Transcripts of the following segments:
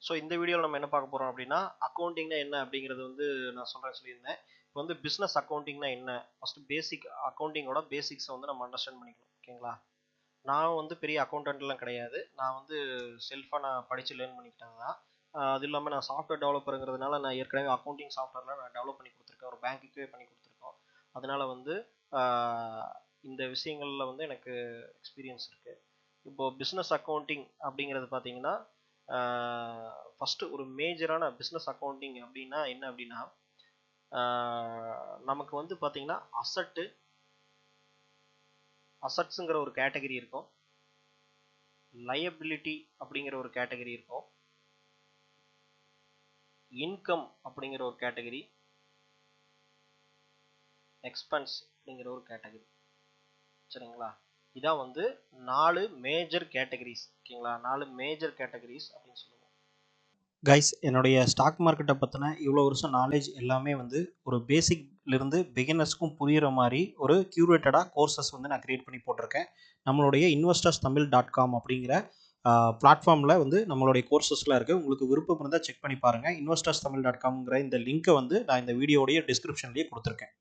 So இந்த வீடியோவில் நம்ம என்ன பார்க்க போகிறோம் அப்படின்னா அக்கௌண்டிங்னா என்ன அப்படிங்கிறது வந்து நான் சொல்லியிருந்தேன். இப்போ வந்து பிஸ்னஸ் அக்கௌண்டிங்னா என்ன, ஃபஸ்ட்டு பேசிக் அக்கௌண்டிங்கோட பேசிக்ஸை வந்து நம்ம அண்டர்ஸ்டாண்ட் பண்ணிக்கணும். ஓகேங்களா? நான் வந்து பெரிய அக்கௌண்டன்ட்லாம் கிடையாது. நான் வந்து செல்ஃபாக நான் படித்து லேர்ன் பண்ணிக்கிட்டது தான். அது இல்லாமல் நான் சாஃப்ட்வேர் டெவலப்பருங்கிறதுனால நான் ஏற்கனவே அக்கௌண்டிங் சாஃப்ட்வேர்லாம் நான் டெவலப் பண்ணி கொடுத்துருக்கேன். ஒரு பேங்க்குக்கே பண்ணி கொடுத்துருக்கோம். அதனால வந்து இந்த விஷயங்களில் வந்து எனக்கு எக்ஸ்பீரியன்ஸ் இருக்குது. இப்போது பிஸ்னஸ் அக்கௌண்டிங் அப்படிங்கிறது பார்த்தீங்கன்னா ஃபஸ்ட்டு ஒரு மேஜரான பிஸ்னஸ் அக்கௌண்டிங் அப்படின்னா என்ன அப்படின்னா நமக்கு வந்து பார்த்தீங்கன்னா அசட்ஸுங்கிற ஒரு கேட்டகரி இருக்கும், லயபிலிட்டி அப்படிங்கிற ஒரு கேட்டகரி இருக்கும், இன்கம் அப்படிங்கிற ஒரு கேட்டகரி, எக்ஸ்பென்ஸ் அப்படிங்கிற ஒரு கேட்டகரி. சரிங்களா? இதான் வந்து 4 மேஜர் கேட்டகரிஸ். ஓகேங்களா? 4 மேஜர் கேட்டகரிஸ் அப்படின்னு சொல்லுவோம். கைஸ், என்னுடைய ஸ்டாக் மார்க்கெட்டை பற்றின இவ்வளோ வருஷம் நாலேஜ் எல்லாமே வந்து ஒரு பேசிக்லேருந்து பிகினர்ஸ்க்கும் புரிகிற மாதிரி ஒரு க்யூரேட்டடாக கோர்சஸ் வந்து நான் க்ரியேட் பண்ணி போட்டிருக்கேன். நம்மளுடைய investorsthamil.com அப்படிங்கிற பிளாட்ஃபார்மில் வந்து நம்மளுடைய கோர்சஸ்லாம் இருக்குது. உங்களுக்கு விருப்பம் இருந்தால் செக் பண்ணி பாருங்கள். investorsthamil.comங்கிற இந்த லிங்க்கை வந்து நான் இந்த வீடியோடைய டிஸ்கிரிப்ஷன்லேயே கொடுத்துருக்கேன்.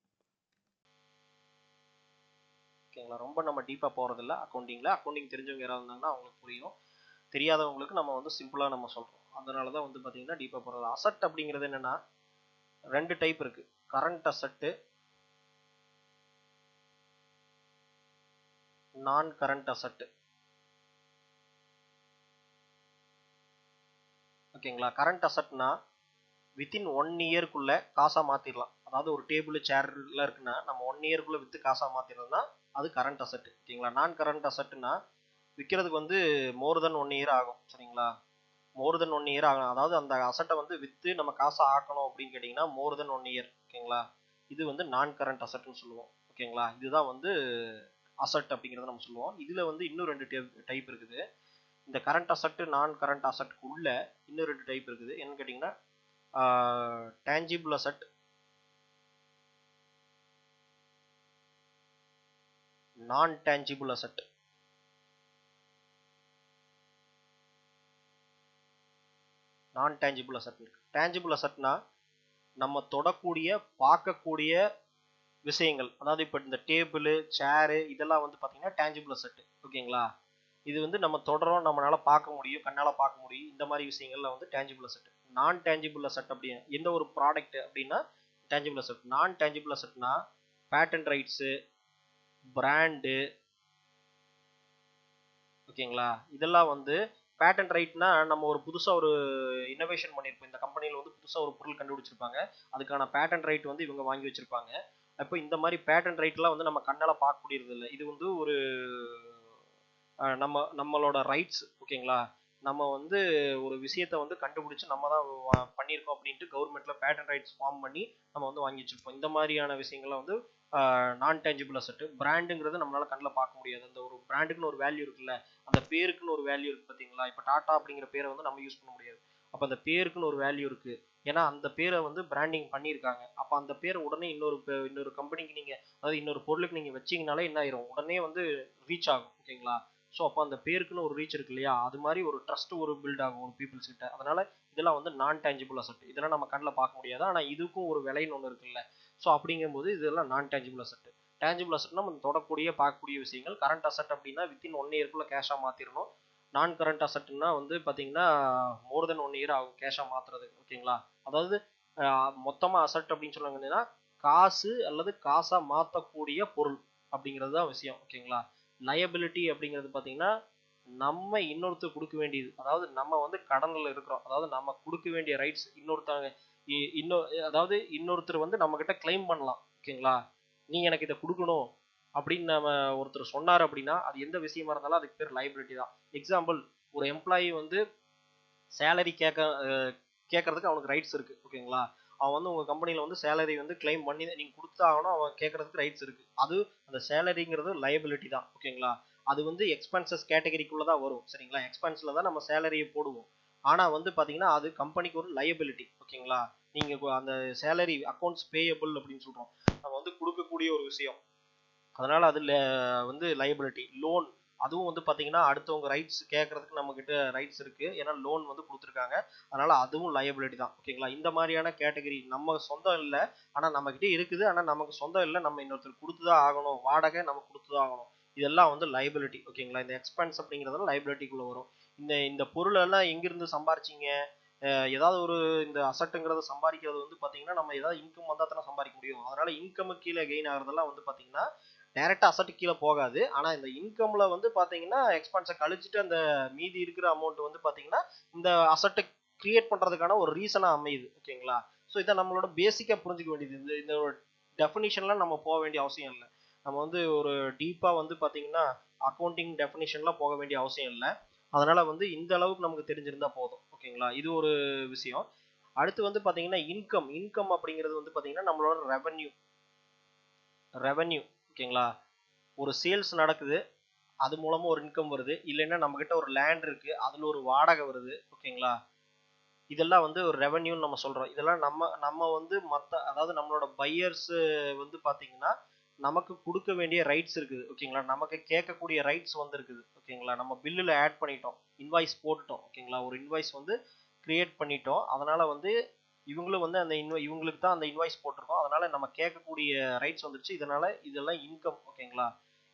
ஓகேங்களா? ரொம்ப நம்ம டீப்பாக போகிறதில்ல அக்கௌண்டிங்கில். அக்கௌண்டிங் தெரிஞ்சவங்க யாராவது இருந்தாங்கன்னா அவங்களுக்கு புரியும். தெரியாதவங்களுக்கு நம்ம வந்து சிம்பிளாக நம்ம சொல்கிறோம். அதனால தான் வந்து பார்த்தீங்கன்னா டீப்பாக போகிறது. அசட் அப்படிங்கிறது என்னென்னா 2 டைப் இருக்குது. கரண்ட் அசட்டு, நான் கரண்ட் அசட்டு. ஓகேங்களா? கரண்ட் அசட்னா வித்தின் 1 இயர்க்குள்ள காசாக மாற்றிடலாம். அதாவது ஒரு டேபிள் சேர்லாம் இருக்குன்னா நம்ம 1 இயர்க்குள்ளே விற்று காசாக மாற்றிடலாம்னா அது கரண்ட் அசட்டு. ஓகேங்களா? நான் கரண்ட் அசட்டுனா விற்கிறதுக்கு வந்து மோர் தென் 1 இயர் ஆகும். சரிங்களா? மோர் தென் 1 இயர் ஆகும். அதாவது அந்த அசட்டை வந்து விற்று நம்ம காசை ஆக்கணும் அப்படின்னு கேட்டிங்கன்னா மோர் தென் 1 இயர். ஓகேங்களா? இது வந்து நான் கரண்ட் அசட்டுன்னு சொல்லுவோம். ஓகேங்களா? இதுதான் வந்து அசட் அப்படிங்கிறத நம்ம சொல்லுவோம். இதில் வந்து இன்னும் 2 டைப் இருக்குது. இந்த கரண்ட் அசட்டு நான் கரண்ட் அசட்டுக்குள்ள இன்னும் 2 டைப் இருக்குது. என்னன்னு கேட்டிங்கன்னா டேஞ்சிபிள் அசட், நான் டேஞ்சிபிள் அசட். நான் டேஞ்சிபிள் அசட் இருக்கு. டேஞ்சிபிள் அசட்னா நம்ம தொடக்கூடிய பார்க்கக்கூடிய விஷயங்கள். அதாவது இப்போ இந்த டேபிள் சேரு இதெல்லாம் வந்து பார்த்தீங்கன்னா டேஞ்சிபிள் அசட். ஓகேங்களா? இது வந்து நம்ம தொடரோம், நம்மளால பார்க்க முடியும், கண்ணால் பார்க்க முடியும். இந்த மாதிரி விஷயங்கள்ல வந்து டேஞ்சிபிள் அசட். நான் டேஞ்சிபிள் அசட் அப்படின்னா எந்த ஒரு ப்ராடக்ட் அப்படின்னா டேஞ்சிபிள் அசட். நான் டேஞ்சிபிள் அசட்னா பேட்டன்ட் ரைட்ஸு, பிராண்டு. ஓகேங்களா? இதெல்லாம் வந்து பேட்டன்ட் ரைட்னா நம்ம ஒரு புதுசாக ஒரு இன்னோவேஷன் பண்ணியிருப்போம். இந்த கம்பெனியில் வந்து புதுசாக ஒரு பொருள் கண்டுபிடிச்சிருப்பாங்க. அதுக்கான பேட்டன்ட் ரைட் வந்து இவங்க வாங்கி வச்சிருப்பாங்க. அப்போ இந்த மாதிரி பேட்டன்ட் ரைட்லாம் வந்து நம்ம கண்ணால் பார்க்கக்கூடியது இல்லை. இது வந்து ஒரு நம்மளோட ரைட்ஸ். ஓகேங்களா? நம்ம வந்து ஒரு விஷயத்தை வந்து கண்டுபிடிச்சு நம்ம தான் பண்ணியிருக்கோம் அப்படின்ட்டு கவர்மெண்ட்ல பேட்டன்ட் ரைட்ஸ் ஃபார்ம் பண்ணி நம்ம வந்து வாங்கி வச்சிருப்போம். இந்த மாதிரியான விஷயங்கள்லாம் வந்து நான் டேஞ்சிபிள் அசட். பிராண்டுங்கிறது நம்மளால கண்ணில் பார்க்க முடியாது. அந்த ஒரு பிராண்டுக்குன்னு ஒரு வேல்யூ இருக்குல்ல, அந்த பேருக்குன்னு ஒரு வேல்யூ இருக்கு பார்த்தீங்களா? இப்போ டாடா அப்படிங்கிற பேரை வந்து நம்ம யூஸ் பண்ண முடியாது. அப்போ அந்த பேருக்குன்னு ஒரு வேல்யூ இருக்கு. ஏன்னா அந்த பேரை வந்து பிராண்டிங் பண்ணியிருக்காங்க. அப்போ அந்த பேரை உடனே இன்னொரு கம்பெனிக்கு நீங்கள், அதாவது இன்னொரு பொருளுக்கு நீங்கள் வச்சிங்கனாலே என்ன ஆயிரும், உடனே வந்து ரீச் ஆகும். ஓகேங்களா? ஸோ அப்போ அந்த பேருக்குன்னு ஒரு ரீச் இருக்கு இல்லையா, அது மாதிரி ஒரு ட்ரஸ்ட் ஒரு பில்ட் ஆகும் ஒரு பீப்புள்ஸ் கிட்ட. அதனால இதெல்லாம் வந்து நான் டேஞ்சிபிள் அசட். இதெல்லாம் நம்ம கண்ணில் பார்க்க முடியாது, ஆனால் இதுக்கும் ஒரு விலைன்னு ஒன்று இருக்குல்ல. ஸோ அப்படிங்கும்போது இதெல்லாம் நான் டேஞ்சிபிள் அசட். டேஞ்சிபிள் அசட்னா நம்ம தொடக்கூடிய பார்க்கக்கூடிய விஷயங்கள். கரண்ட் அசட் அப்படின்னா வித்தின் 1 இயர்க்குள்ள கேஷாக மாற்றிடணும். நான் கரண்ட் அசட்னா வந்து பார்த்தீங்கன்னா மோர் தென் 1 இயர் ஆகும் கேஷாக மாற்றுறது. ஓகேங்களா? அதாவது மொத்தமாக அசட் அப்படின்னு சொல்லுவாங்கன்னா காசு அல்லது காசாக மாற்றக்கூடிய பொருள் அப்படிங்கிறது தான் விஷயம். ஓகேங்களா? லயபிலிட்டி அப்படிங்கிறது பார்த்தீங்கன்னா நம்ம இன்னொருத்தர் கொடுக்க வேண்டியது. அதாவது நம்ம வந்து கடனில் இருக்கிறோம், அதாவது நம்ம கொடுக்க வேண்டிய ரைட்ஸ் இன்னொருத்தவங்க அதாவது இன்னொருத்தர் வந்து நம்ம கிட்ட கிளைம் பண்ணலாம். ஓகேங்களா? நீ எனக்கு இதை கொடுக்கணும் அப்படின்னு நம்ம ஒருத்தர் சொன்னார் அப்படின்னா அது எந்த விஷயமா இருந்தாலும் அதுக்கு பேர் லைபிலிட்டி தான். எக்ஸாம்பிள், ஒரு எம்ப்ளாயி வந்து சேலரி கேட்கறதுக்கு அவனுக்கு ரைட்ஸ் இருக்கு. ஓகேங்களா? அவன் வந்து உங்க கம்பெனியில் வந்து சேலரி வந்து கிளைம் பண்ணி நீங்க கொடுத்தாகணும், அவன் கேட்கறதுக்கு ரைட்ஸ் இருக்கு. அது அந்த சேலரிங்கிறது லைபிலிட்டி தான். ஓகேங்களா? அது வந்து எக்ஸ்பென்சஸ் கேட்டகரிக்குள்ள தான் வரும். சரிங்களா? எக்ஸ்பென்ஸ்ல தான் நம்ம சேலரியை போடுவோம். ஆனா வந்து பாத்தீங்கன்னா அது கம்பெனிக்கு ஒரு லைபிலிட்டி. ஓகேங்களா? நீங்க அந்த சேலரி அக்கௌண்ட்ஸ் பேயபிள் அப்படின்னு சொல்றோம், நம்ம வந்து கொடுக்கக்கூடிய ஒரு விஷயம். அதனால அது வந்து லைபிலிட்டி. லோன் அதுவும் வந்து பார்த்தீங்கன்னா அடுத்தவங்க ரைட்ஸ் கேட்கறதுக்கு நம்ம கிட்ட ரைட்ஸ் இருக்கு, ஏன்னா லோன் வந்து கொடுத்துருக்காங்க, அதனால அதுவும் லயபிலிட்டி தான். ஓகேங்களா, இந்த மாதிரியான கேட்டகரி நம்ம சொந்தம் இல்லை ஆனால் நம்ம கிட்டே இருக்குது, ஆனால் நமக்கு சொந்தம் இல்லை, நம்ம இன்னொருத்தர் கொடுத்துதான் ஆகணும், வாடகை நம்ம கொடுத்துதான் ஆகணும், இதெல்லாம் வந்து லைபிலிட்டி. ஓகேங்களா, இந்த எக்ஸ்பென்ஸ் அப்படிங்கிறதெல்லாம் லைபிலிட்டிக்குள்ள வரும். இந்த இந்த பொருள் எல்லாம் எங்கிருந்து சம்பாரிச்சிங்க, ஏதாவது ஒரு இந்த அசட்டுங்கிறத சம்பாதிக்கிறது வந்து பார்த்தீங்கன்னா நம்ம ஏதாவது இன்கம் வந்தால் தானே சம்பாதிக்க முடியும். அதனால இன்கம் கீழே கெயின் ஆகிறதெல்லாம் வந்து பார்த்தீங்கன்னா டைரெக்டாக அசட்டு கீழே போகாது. ஆனால் இந்த இன்கம்ல வந்து பார்த்தீங்கன்னா எக்ஸ்பென்ஸை கழிச்சிட்டு அந்த மீதி இருக்கிற அமௌண்ட் வந்து பார்த்தீங்கன்னா இந்த அசட்டை கிரியேட் பண்ணுறதுக்கான ஒரு ரீசனாக அமையுது. ஓகேங்களா, ஸோ இதை நம்மளோட பேசிக்காக புரிஞ்சிக்க வேண்டியது. இந்த இந்த ஒரு டெஃபினிஷன்லாம் நம்ம போக வேண்டிய அவசியம் இல்லை. நம்ம வந்து ஒரு டீப்பாக வந்து பார்த்தீங்கன்னா அக்கௌண்டிங் டெஃபினிஷன்லாம் போக வேண்டிய அவசியம் இல்லை. அதனால வந்து இந்த அளவுக்கு நமக்கு தெரிஞ்சிருந்தா போதும். ஓகேங்களா, இது ஒரு விஷயம். அடுத்து வந்து பார்த்தீங்கன்னா இன்கம் அப்படிங்கிறது வந்து பார்த்தீங்கன்னா நம்மளோட ரெவன்யூ. ஓகேங்களா, ஒரு சேல்ஸ் நடக்குது, அது மூலமா ஒரு இன்கம் வருது, இல்லைன்னா நம்ம கிட்ட ஒரு லேண்ட் இருக்கு, அதுல ஒரு வாடகை வருது. ஓகேங்களா, இதெல்லாம் வந்து ஒரு ரெவன்யூன்னு நம்ம சொல்றோம். இதெல்லாம் நம்ம வந்து அதாவது நம்மளோட பையர்ஸ் வந்து பாத்தீங்கன்னா நமக்கு கொடுக்க வேண்டிய ரைட்ஸ் இருக்குது. ஓகேங்களா, நமக்கு கேட்கக்கூடிய ரைட்ஸ் வந்து இருக்குது. ஓகேங்களா, நம்ம பில்லுல ஆட் பண்ணிட்டோம், இன்வாய்ஸ் போட்டுட்டோம். ஓகேங்களா, ஒரு இன்வாய்ஸ் வந்து கிரியேட் பண்ணிட்டோம், அதனால வந்து இவங்களும் வந்து இவங்களுக்கு தான் அந்த இன்வாய்ஸ் போட்டிருக்கோம், அதனால நம்ம கேட்கக்கூடிய ரைட்ஸ் வந்துருச்சு. இதெல்லாம் இன்கம். ஓகேங்களா,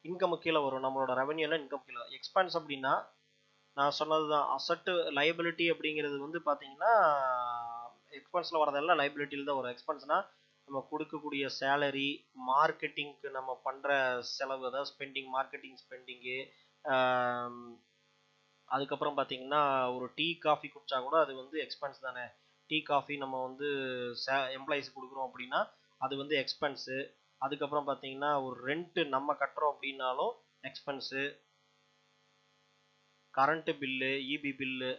இன்கம் கீழே வரும், நம்மளோட ரெவன்யூல இன்கம் கீழே. எக்ஸ்பென்ஸ் அப்படின்னா நான் சொன்னதுதான், அசட்டு லைபிலிட்டி அப்படிங்கிறது வந்து பார்த்தீங்கன்னா எக்ஸ்பென்ஸில் வரதெல்லாம் லைபிலிட்டியில் தான் வரும். எக்ஸ்பென்ஸ்னா நம்ம கொடுக்கக்கூடிய சேலரி, மார்க்கெட்டிங்க்கு நம்ம பண்ணுற செலவு, அதாவது மார்க்கெட்டிங் ஸ்பெண்டிங்கு, அதுக்கப்புறம் பார்த்தீங்கன்னா ஒரு டீ காஃபி குடிச்சா கூட அது வந்து எக்ஸ்பென்ஸ் தானே. டீ காஃபி நம்ம வந்து எம்ப்ளாயிஸ் கொடுக்குறோம் அப்படின்னா அது வந்து எக்ஸ்பென்ஸு. அதுக்கப்புறம் பார்த்தீங்கன்னா ஒரு ரெண்ட்டு நம்ம கட்டுறோம் அப்படின்னாலும் expense. Current bill, EB bill,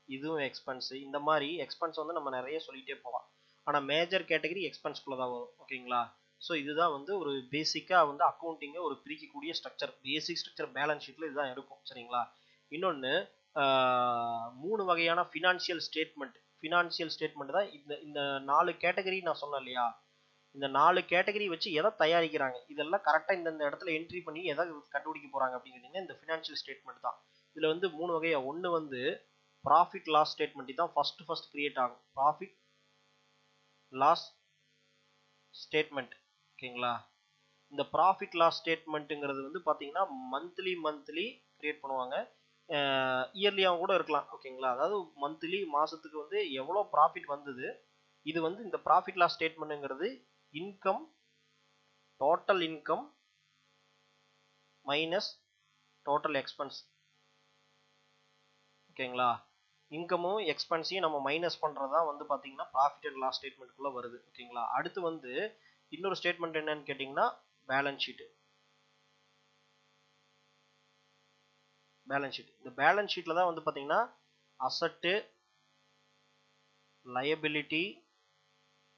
இதுவும் எக்ஸ்பென்ஸு. இந்த மாதிரி எக்ஸ்பென்ஸ் வந்து நம்ம நிறைய சொல்லிகிட்டே போகலாம். ஆனால் மேஜர் கேட்டகரி எக்ஸ்பென்ஸ்குள்ளே தான் வரும். ஓகேங்களா, ஸோ இதுதான் வந்து ஒரு பேசிக்காக வந்து அக்கௌண்டிங்கை ஒரு பிரிக்கக்கூடிய ஸ்ட்ரக்சர். பேசிக் ஸ்ட்ரக்சர் பேலன்ஸ் ஷீட்டில் இதுதான் இருக்கும். சரிங்களா, இன்னொன்று 3 வகையான ஃபினான்ஷியல் ஸ்டேட்மெண்ட் தான் இந்த இந்த 4 கேட்டகரி நான் சொன்னேன் இல்லையா. இந்த 4 கேட்டகரி வச்சு எதை தயாரிக்கிறாங்க, இதெல்லாம் கரெக்டாக இந்த இடத்துல என்ட்ரி பண்ணி எதை கண்டுபிடிக்க போகிறாங்க அப்படிங்கிறீங்க இந்த ஃபினான்ஷியல் ஸ்டேட்மெண்ட் தான். இதில் வந்து 3 வகையா. ஒன்று வந்து ப்ராஃபிட் லாஸ் ஸ்டேட்மெண்ட் தான் ஃபர்ஸ்ட் கிரியேட் ஆகும். Profit loss statement. ஓகேங்களா, இந்த ப்ராஃபிட் லாஸ் ஸ்டேட்மெண்ட்டுங்கிறது வந்து பார்த்தீங்கன்னா மந்த்லி கிரியேட் பண்ணுவாங்க, இயர்லியாகவும் கூட இருக்கலாம். ஓகேங்களா, அதாவது மந்த்லி, மாதத்துக்கு வந்து எவ்வளோ ப்ராஃபிட் வந்தது, இது வந்து இந்த ப்ராஃபிட் லாஸ் ஸ்டேட்மெண்ட்டுங்கிறது income, total income minus total expense. ஓகேங்களா, இன்கமும் எக்ஸ்பென்ஸையும் நம்ம மைனஸ் பண்ணுறது தான் வந்து பார்த்தீங்கன்னா ப்ராஃபிட் அண்ட் லாஸ் ஸ்டேட்மெண்ட்டுக்குள்ளே வருது. ஓகேங்களா, அடுத்து வந்து இன்னொரு ஸ்டேட்மெண்ட் என்னன்னு கேட்டிங்கன்னா பேலன்ஸ் ஷீட். இந்த பேலன்ஸ் ஷீட்டில் தான் வந்து பார்த்தீங்கன்னா அசட்டு, லயபிலிட்டி,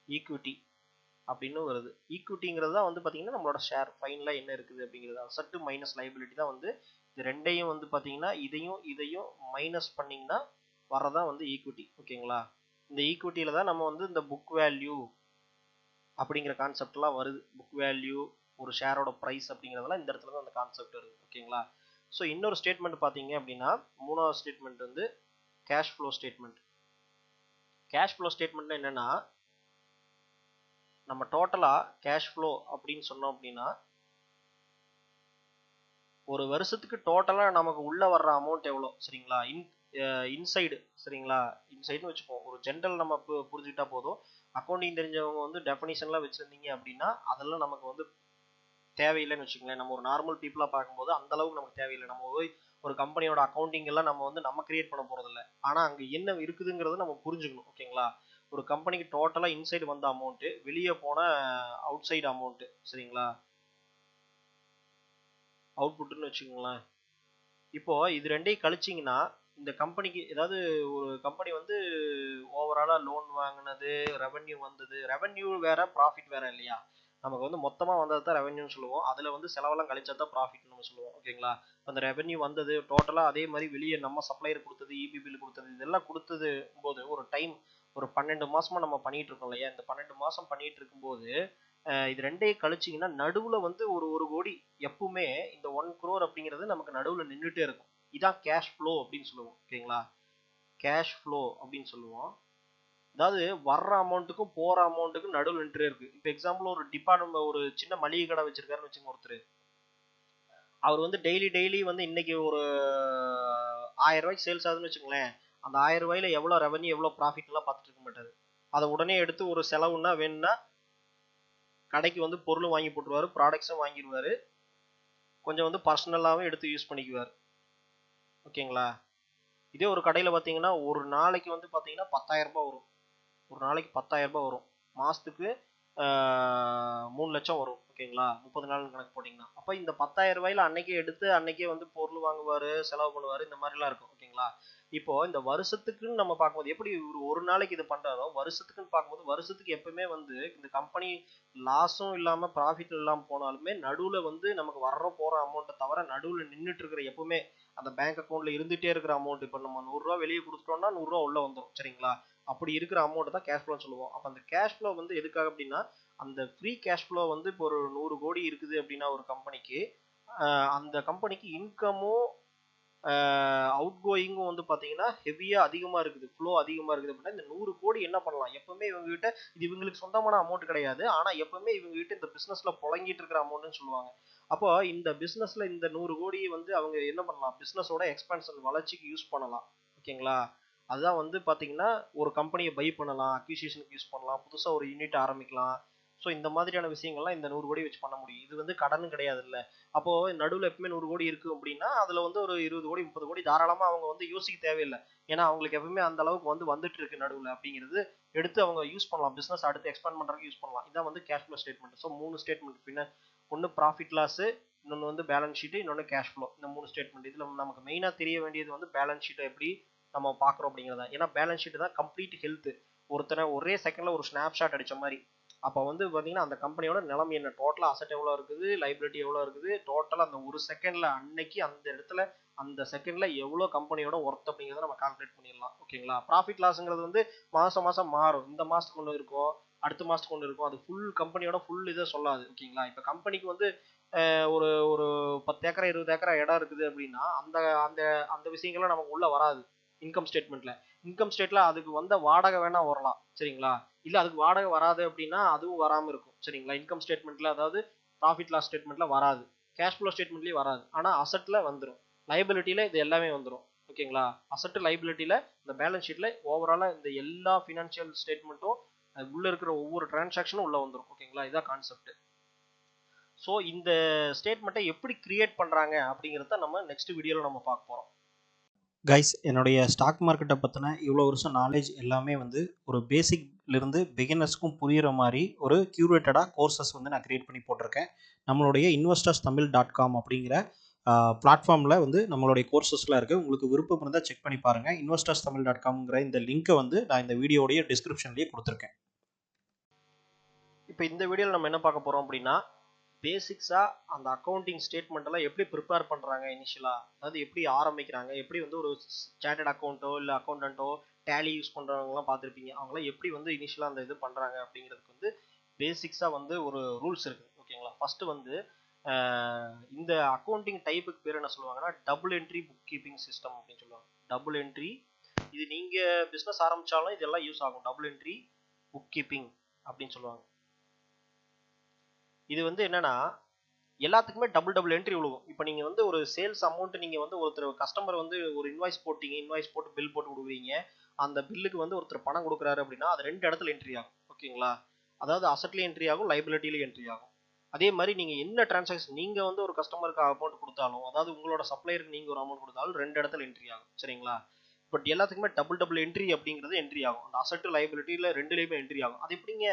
ஈக்விட்டி அப்படின்னு வருது. ஈக்விட்டிங்கிறது தான் வந்து பார்த்தீங்கன்னா நம்மளோட ஷேர் ஃபைனலாக என்ன இருக்குது அப்படிங்கிறது. அசட்டு மைனஸ் லைபிலிட்டி தான் வந்து இது ரெண்டையும் வந்து பார்த்தீங்கன்னா இதையும் மைனஸ் பண்ணிங்கன்னா வரதான் வந்து ஈக்விட்டி. ஓகேங்களா, இந்த ஈக்விட்டியில் தான் நம்ம வந்து இந்த புக் வேல்யூ அப்படிங்கிற கான்செப்ட்லாம் வருது. புக் வேல்யூ, ஒரு ஷேரோட ப்ரைஸ் அப்படிங்கிறதெல்லாம் இந்த இடத்துல தான் அந்த கான்செப்ட் வருது. ஓகேங்களா, ஸோ இன்னொரு ஸ்டேட்மெண்ட் பார்த்தீங்க அப்படின்னா 3வது ஸ்டேட்மெண்ட் வந்து cash flow statement. Cash flow ஸ்டேட்மெண்ட்னா என்னன்னா நம்ம டோட்டலா கேஷ் ஃப்ளோ அப்படின்னு சொன்னோம் அப்படின்னா ஒரு வருஷத்துக்கு டோட்டலா நமக்கு உள்ள வர்ற அமௌண்ட் எவ்வளோ. சரிங்களா, இன்சைடு. சரிங்களா, இன்சைடுன்னு வச்சுப்போம், ஒரு ஜென்ரல் நம்ம புரிஞ்சுக்கிட்டா போதும். அக்கௌண்டிங் தெரிஞ்சவங்க வந்து டெஃபினிஷன்லாம் வச்சிருந்தீங்க அப்படின்னா அதெல்லாம் நமக்கு வந்து தேவையில்லைன்னு வச்சுக்கோங்களேன். நம்ம ஒரு நார்மல் பீப்புளாக பார்க்கும்போது அந்த அளவுக்கு நமக்கு தேவையில்லை. நம்ம போய் ஒரு கம்பெனியோட அக்கௌண்டிங் எல்லாம் நம்ம கிரியேட் பண்ண போறதில்லை. ஆனால் அங்கே என்ன இருக்குதுங்கிறத நம்ம புரிஞ்சுக்கணும். ஓகேங்களா, ஒரு கம்பெனிக்கு டோட்டலாக இன்சைடு வந்த அமௌண்ட்டு, வெளியே போன அவுட் சைடு அமௌண்ட்டு. சரிங்களா, அவுட்புட்னு வச்சுக்கோங்களேன். இப்போ இது ரெண்டையும் கழிச்சிங்கன்னா இந்த கம்பெனிக்கு, ஏதாவது ஒரு கம்பெனி வந்து ஓவராலாக லோன் வாங்கினது, ரெவன்யூ வந்தது, ரெவன்யூ வேற ப்ராஃபிட் வேற இல்லையா. நமக்கு வந்து மொத்தமாக வந்தது தான் ரெவன்யூன்னு சொல்லுவோம், அதில் வந்து செலவெல்லாம் கழிச்சா தான் ப்ராஃபிட்னு நம்ம சொல்லுவோம். ஓகேங்களா, அந்த ரெவன்யூ வந்தது டோட்டலாக, அதே மாதிரி வெளியே நம்ம சப்ளையர் கொடுத்தது, இபி பில் கொடுத்தது, இதெல்லாம் கொடுத்தது போது ஒரு 12 மாசமா நம்ம பண்ணிட்டு இருக்கோம் இல்லையா. இந்த 12 மாசம் பண்ணிட்டு இருக்கும்போது இது ரெண்டையும் கழிச்சிங்கன்னா நடுவில் வந்து ஒரு கோடி எப்பவுமே இந்த 1 crore அப்படிங்கிறது நமக்கு நடுவில் நின்றுட்டே இருக்கும். இதான் கேஷ் ஃப்ளோ அப்படின்னு சொல்லுவோம். ஓகேங்களா, கேஷ் ஃப்ளோ அப்படின்னு சொல்லுவோம். அதாவது வர்ற அமௌண்ட்டுக்கும் போற அமௌண்ட்டுக்கும் நடுவில் நின்றுட்டே இருக்கு. இப்போ எக்ஸாம்பிள் ஒரு டிபார்ட்மெண்ட், ஒரு சின்ன மளிகை கடை வச்சிருக்காருன்னு வச்சுங்க ஒருத்தர். அவர் வந்து டெய்லி வந்து இன்னைக்கு ஒரு 1000 ரூபாய்க்கு சேல்ஸ் ஆகுதுன்னு வச்சுங்களேன். அந்த 1000 ரூபாயில எவ்வளோ ரெவன்யூ எவ்வளோ ப்ராஃபிட் எல்லாம் பார்த்துட்டு இருக்க மாட்டாரு. அதை உடனே எடுத்து ஒரு செலவுன்னா வேணும்னா கடைக்கு வந்து பொருளும் வாங்கி போட்டுருவாரு, ப்ராடக்ட்ஸும் வாங்கிடுவாரு, கொஞ்சம் வந்து பர்சனலாகவும் எடுத்து யூஸ் பண்ணிக்குவார். ஓகேங்களா, இதே ஒரு கடையில் பார்த்தீங்கன்னா ஒரு நாளைக்கு வந்து பார்த்தீங்கன்னா 10,000 ரூபாய் வரும். ஒரு நாளைக்கு 10,000 ரூபாய் வரும். மாதத்துக்கு 3 லட்சம் வரும். ஓகேங்களா, 30 நாள் கணக்கு போட்டிங்கன்னா அப்போ இந்த 10,000 ரூபாயில அன்னைக்கே எடுத்து அன்னைக்கே வந்து பொருள் வாங்குவார், செலவு பண்ணுவார், இந்த மாதிரிலாம் இருக்கும். ஓகேங்களா, இப்போ இந்த வருஷத்துக்குன்னு நம்ம பார்க்கும்போது எப்படி ஒரு நாளைக்கு இது பண்ணுறாரோ வருஷத்துக்குன்னு பார்க்கும்போது வருஷத்துக்கு எப்பவுமே வந்து இந்த கம்பெனி லாஸும் இல்லாமல் ப்ராஃபிட் இல்லாமல் போனாலுமே நடுவில் வந்து நமக்கு வர்ற போகிற அமௌண்ட்டை தவிர நடுவில் நின்றுட்டு இருக்கிற எப்பவுமே அந்த பேங்க் அக்கௌண்ட்டில் இருந்துகிட்டே இருக்கிற அமௌண்ட். இப்போ நம்ம 100 ரூபா வெளியே கொடுத்துட்டோம்னா 100 ரூபா உள்ளே வந்துடும். சரிங்களா, அப்படி இருக்கிற அமௌண்ட் தான் கேஷ் ஃப்ளோன்னு சொல்லுவோம். அப்போ அந்த கேஷ் ஃப்ளோ வந்து எதுக்காக அப்படின்னா அந்த ஃப்ரீ கேஷ் ஃப்ளோ வந்து இப்போ ஒரு 100 கோடி இருக்குது அப்படின்னா ஒரு கம்பெனிக்கு, அந்த கம்பெனிக்கு இன்கமும் அவுட் கோயிங்கும் வந்து பார்த்தீங்கன்னா ஹெவியாக அதிகமாக இருக்குது, ஃப்ளோ அதிகமாக இருக்குது அப்படின்னா இந்த 100 கோடி என்ன பண்ணலாம்? எப்பவுமே இவங்ககிட்ட இது இவங்களுக்கு சொந்தமான அமௌண்ட் கிடையாது, ஆனால் எப்பவுமே இவங்ககிட்ட இந்த பிஸ்னஸில் புழங்கிட்டு இருக்கிற அமௌண்ட்னு சொல்லுவாங்க. அப்போ இந்த பிஸ்னஸில் இந்த 100 கோடியை வந்து அவங்க என்ன பண்ணலாம்? பிஸ்னஸோட எக்ஸ்பான்ஷன் வளர்ச்சிக்கு யூஸ் பண்ணலாம். ஓகேங்களா, அதுதான் வந்து பார்த்தீங்கன்னா ஒரு கம்பெனியை பை பண்ணலாம், அக்யூசியேஷனுக்கு யூஸ் பண்ணலாம், புதுசாக ஒரு யூனிட் ஆரம்பிக்கலாம். ஸோ இந்த மாதிரியான விஷயங்கள்லாம் இந்த 100 கோடி வச்சு பண்ண முடியும். இது வந்து கடனும் கிடையாது இல்லை. அப்போ நடுவில் எப்பவுமே 100 கோடி இருக்கு அப்படின்னா அதுல வந்து ஒரு 20 கோடி 30 கோடி தாராளமா அவங்க வந்து யோசிக்க தேவையில்லை. ஏன்னா அவங்களுக்கு எப்பவுமே அந்த அளவுக்கு வந்து வந்துட்டு இருக்கு நடுவில் அப்படிங்கிறது எடுத்து அவங்க யூஸ் பண்ணலாம், பிசினஸ் அடுத்து எக்ஸ்பேண்ட் பண்றதுக்கு யூஸ் பண்ணலாம். இதான் வந்து cash flow statement. So 3 statement பின்ன, ஒன்று ப்ராஃபிட் லாஸ், இன்னொன்று வந்து பேலன்ஸ் ஷீட், இன்னொன்று கேஷ் ஃப்ளோ. இந்த 3 ஸ்டேட்மெண்ட் இதுல நமக்கு மெயினா தெரிய வேண்டியது வந்து பேலன்ஸ் ஷீட்டை எப்படி நம்ம பாக்குறோம் அப்படிங்கிறதா. ஏன்னா பேலன்ஸ் ஷீட் தான் கம்ப்ளீட் ஹெல்த். ஒருத்தனை ஒரே செகண்ட்ல ஒரு ஸ்னாப் ஷாட் அடிச்ச மாதிரி. அப்போ வந்து பார்த்தீங்கன்னா அந்த கம்பெனியோட நிலைமை என்ன, டோட்டலாக அசட் எவ்வளோ இருக்குது, லைபிலிட்டி எவ்வளோ இருக்குது, டோட்டலாக அந்த ஒரு செகண்டில் அன்னைக்கு அந்த இடத்துல அந்த செகண்டில் எவ்வளோ கம்பெனியோட ஒர்த் அப்படிங்கிறத நம்ம கால்குலேட் பண்ணிடலாம். ஓகேங்களா, ப்ராஃபிட் லாஸ்ங்கிறது வந்து மாதம் மாதம் மாறும். இந்த மாதத்துக்கு ஒன்று இருக்கும், அடுத்த மாதத்துக்கு ஒன்று இருக்கும். அது ஃபுல் கம்பெனியோட ஃபுல் இதை சொல்லாது. ஓகேங்களா, இப்போ கம்பெனிக்கு வந்து ஒரு ஒரு 10 ஏக்கரா 20 ஏக்கரா இடம் இருக்குது அப்படின்னா அந்த அந்த அந்த விஷயங்கள்லாம் நமக்கு உள்ள வராது இன்கம் ஸ்டேட்மெண்ட்ல. இன்கம் ஸ்டேட்ல அதுக்கு வந்த வாடகை வேணா வரலாம். சரிங்களா, இல்ல அதுக்கு வாடகை வராது அப்படின்னா அதுவும் வராம இருக்கும். சரிங்களா, இன்கம் ஸ்டேட்மெண்ட்ல அதாவது ப்ராஃபிட் லாஸ் ஸ்டேட்மெண்ட்ல வராது, கேஷ் ஃப்ளோ ஸ்டேட்மெண்ட்லயும் வராது, ஆனா அசெட்ல வந்துடும், லைபிலிட்டியில இது எல்லாமே வந்துடும். ஓகேங்களா, அசெட் லைபிலிட்டியில இந்த பேலன்ஸ் ஷீட்ல ஓவராலா இந்த எல்லா ஃபினான்ஷியல் ஸ்டேட்மெண்ட்டும் உள்ள இருக்கிற ஒவ்வொரு டிரான்சாக்ஷனும் உள்ள வந்துடும். ஓகேங்களா, இதான் கான்செப்ட். ஸோ இந்த ஸ்டேட்மெண்ட்டை எப்படி கிரியேட் பண்றாங்க அப்படிங்கிறத நம்ம நெக்ஸ்ட் வீடியோல நம்ம பார்க்க போறோம். கைஸ், என்னுடைய ஸ்டாக் மார்க்கெட்டை பற்றின இவ்வளோ வருஷம் நாலேஜ் எல்லாமே வந்து ஒரு பேசிக்லேருந்து பிகினர்ஸ்க்கும் புரிகிற மாதிரி ஒரு க்யூரேட்டடாக கோர்சஸ் வந்து நான் க்ரியேட் பண்ணி போட்டிருக்கேன். நம்மளுடைய investors.tamil.com அப்படிங்கிற பிளாட்ஃபார்மில் வந்து நம்மளுடைய கோர்சஸ்லாம் இருக்குது. உங்களுக்கு விருப்பம் இருந்தால் செக் பண்ணி பாருங்கள். investors.tamil.comங்கிற இந்த லிங்க்கை வந்து நான் இந்த வீடியோடைய டிஸ்கிரிப்ஷன்லேயே கொடுத்துருக்கேன். இப்போ இந்த வீடியோவில் நம்ம என்ன பார்க்க போகிறோம் அப்படின்னா பேசிக்ஸாக அந்த அக்கௌண்டிங் ஸ்டேட்மெண்ட் எல்லாம் எப்படி ப்ரிப்பேர் பண்ணுறாங்க இனிஷியலாக, அதாவது எப்படி ஆரம்பிக்கிறாங்க, எப்படி வந்து ஒரு சார்ட்டர்ட் அக்கௌண்ட்டோ இல்லை அக்கௌண்டன்ட்டோ டேலி யூஸ் பண்ணுறவங்கலாம் பார்த்துருப்பீங்க, அவங்களாம் எப்படி வந்து இனிஷியலாக அந்த இது பண்ணுறாங்க அப்படிங்கிறதுக்கு வந்து பேசிக்ஸாக வந்து ஒரு ரூல்ஸ் இருக்குது. ஓகேங்களா, ஃபஸ்ட்டு வந்து இந்த அக்கௌண்டிங் டைப்புக்கு பேர் என்ன சொல்லுவாங்கன்னா double entry book keeping system அப்படின்னு சொல்லுவாங்க. டபுள் என்ட்ரி, இது நீங்கள் பிஸ்னஸ் ஆரம்பித்தாலும் இதெல்லாம் யூஸ் ஆகும். டபுள் என்ட்ரி புக் கீப்பிங் அப்படின்னு சொல்லுவாங்க. இது வந்து என்னன்னா எல்லாத்துக்குமே டபுள் என்ட்ரி விழுகும். இப்போ நீங்கள் வந்து ஒரு சேல்ஸ் அமௌண்ட் நீங்கள் வந்து ஒருத்தர் கஸ்டமர் வந்து ஒரு இன்வாய்ஸ் போட்டீங்க, இன்வாய்ஸ் போட்டு பில் போட்டு கொடுக்குறீங்க, அந்த பில்லுக்கு வந்து ஒருத்தர் பணம் கொடுக்குறாரு அப்படின்னா அது 2 இடத்துல என்ட்ரி ஆகும். ஓகேங்களா, அதாவது அசட்லேயும் என்ட்ரி ஆகும், லைபிலிட்டிலையும் என்ட்ரி ஆகும். அதே மாதிரி நீங்கள் என்ன டிரான்சாக்ஷன் நீங்கள் வந்து ஒரு கஸ்டமருக்கு அமௌண்ட் கொடுத்தாலும், அதாவது உங்களோட சப்ளையருக்கு நீங்கள் ஒரு அமௌண்ட் கொடுத்தாலும் 2 இடத்துல என்ட்ரி ஆகும். சரிங்களா, பட் எல்லாத்துக்குமே டபுள் என்ட்ரி அப்படிங்கிறது என்ட்ரி ஆகும். அந்த அசட் லைபிலிட்டியில் 2லையுமே என்ட்ரி ஆகும். அது எப்படிங்க,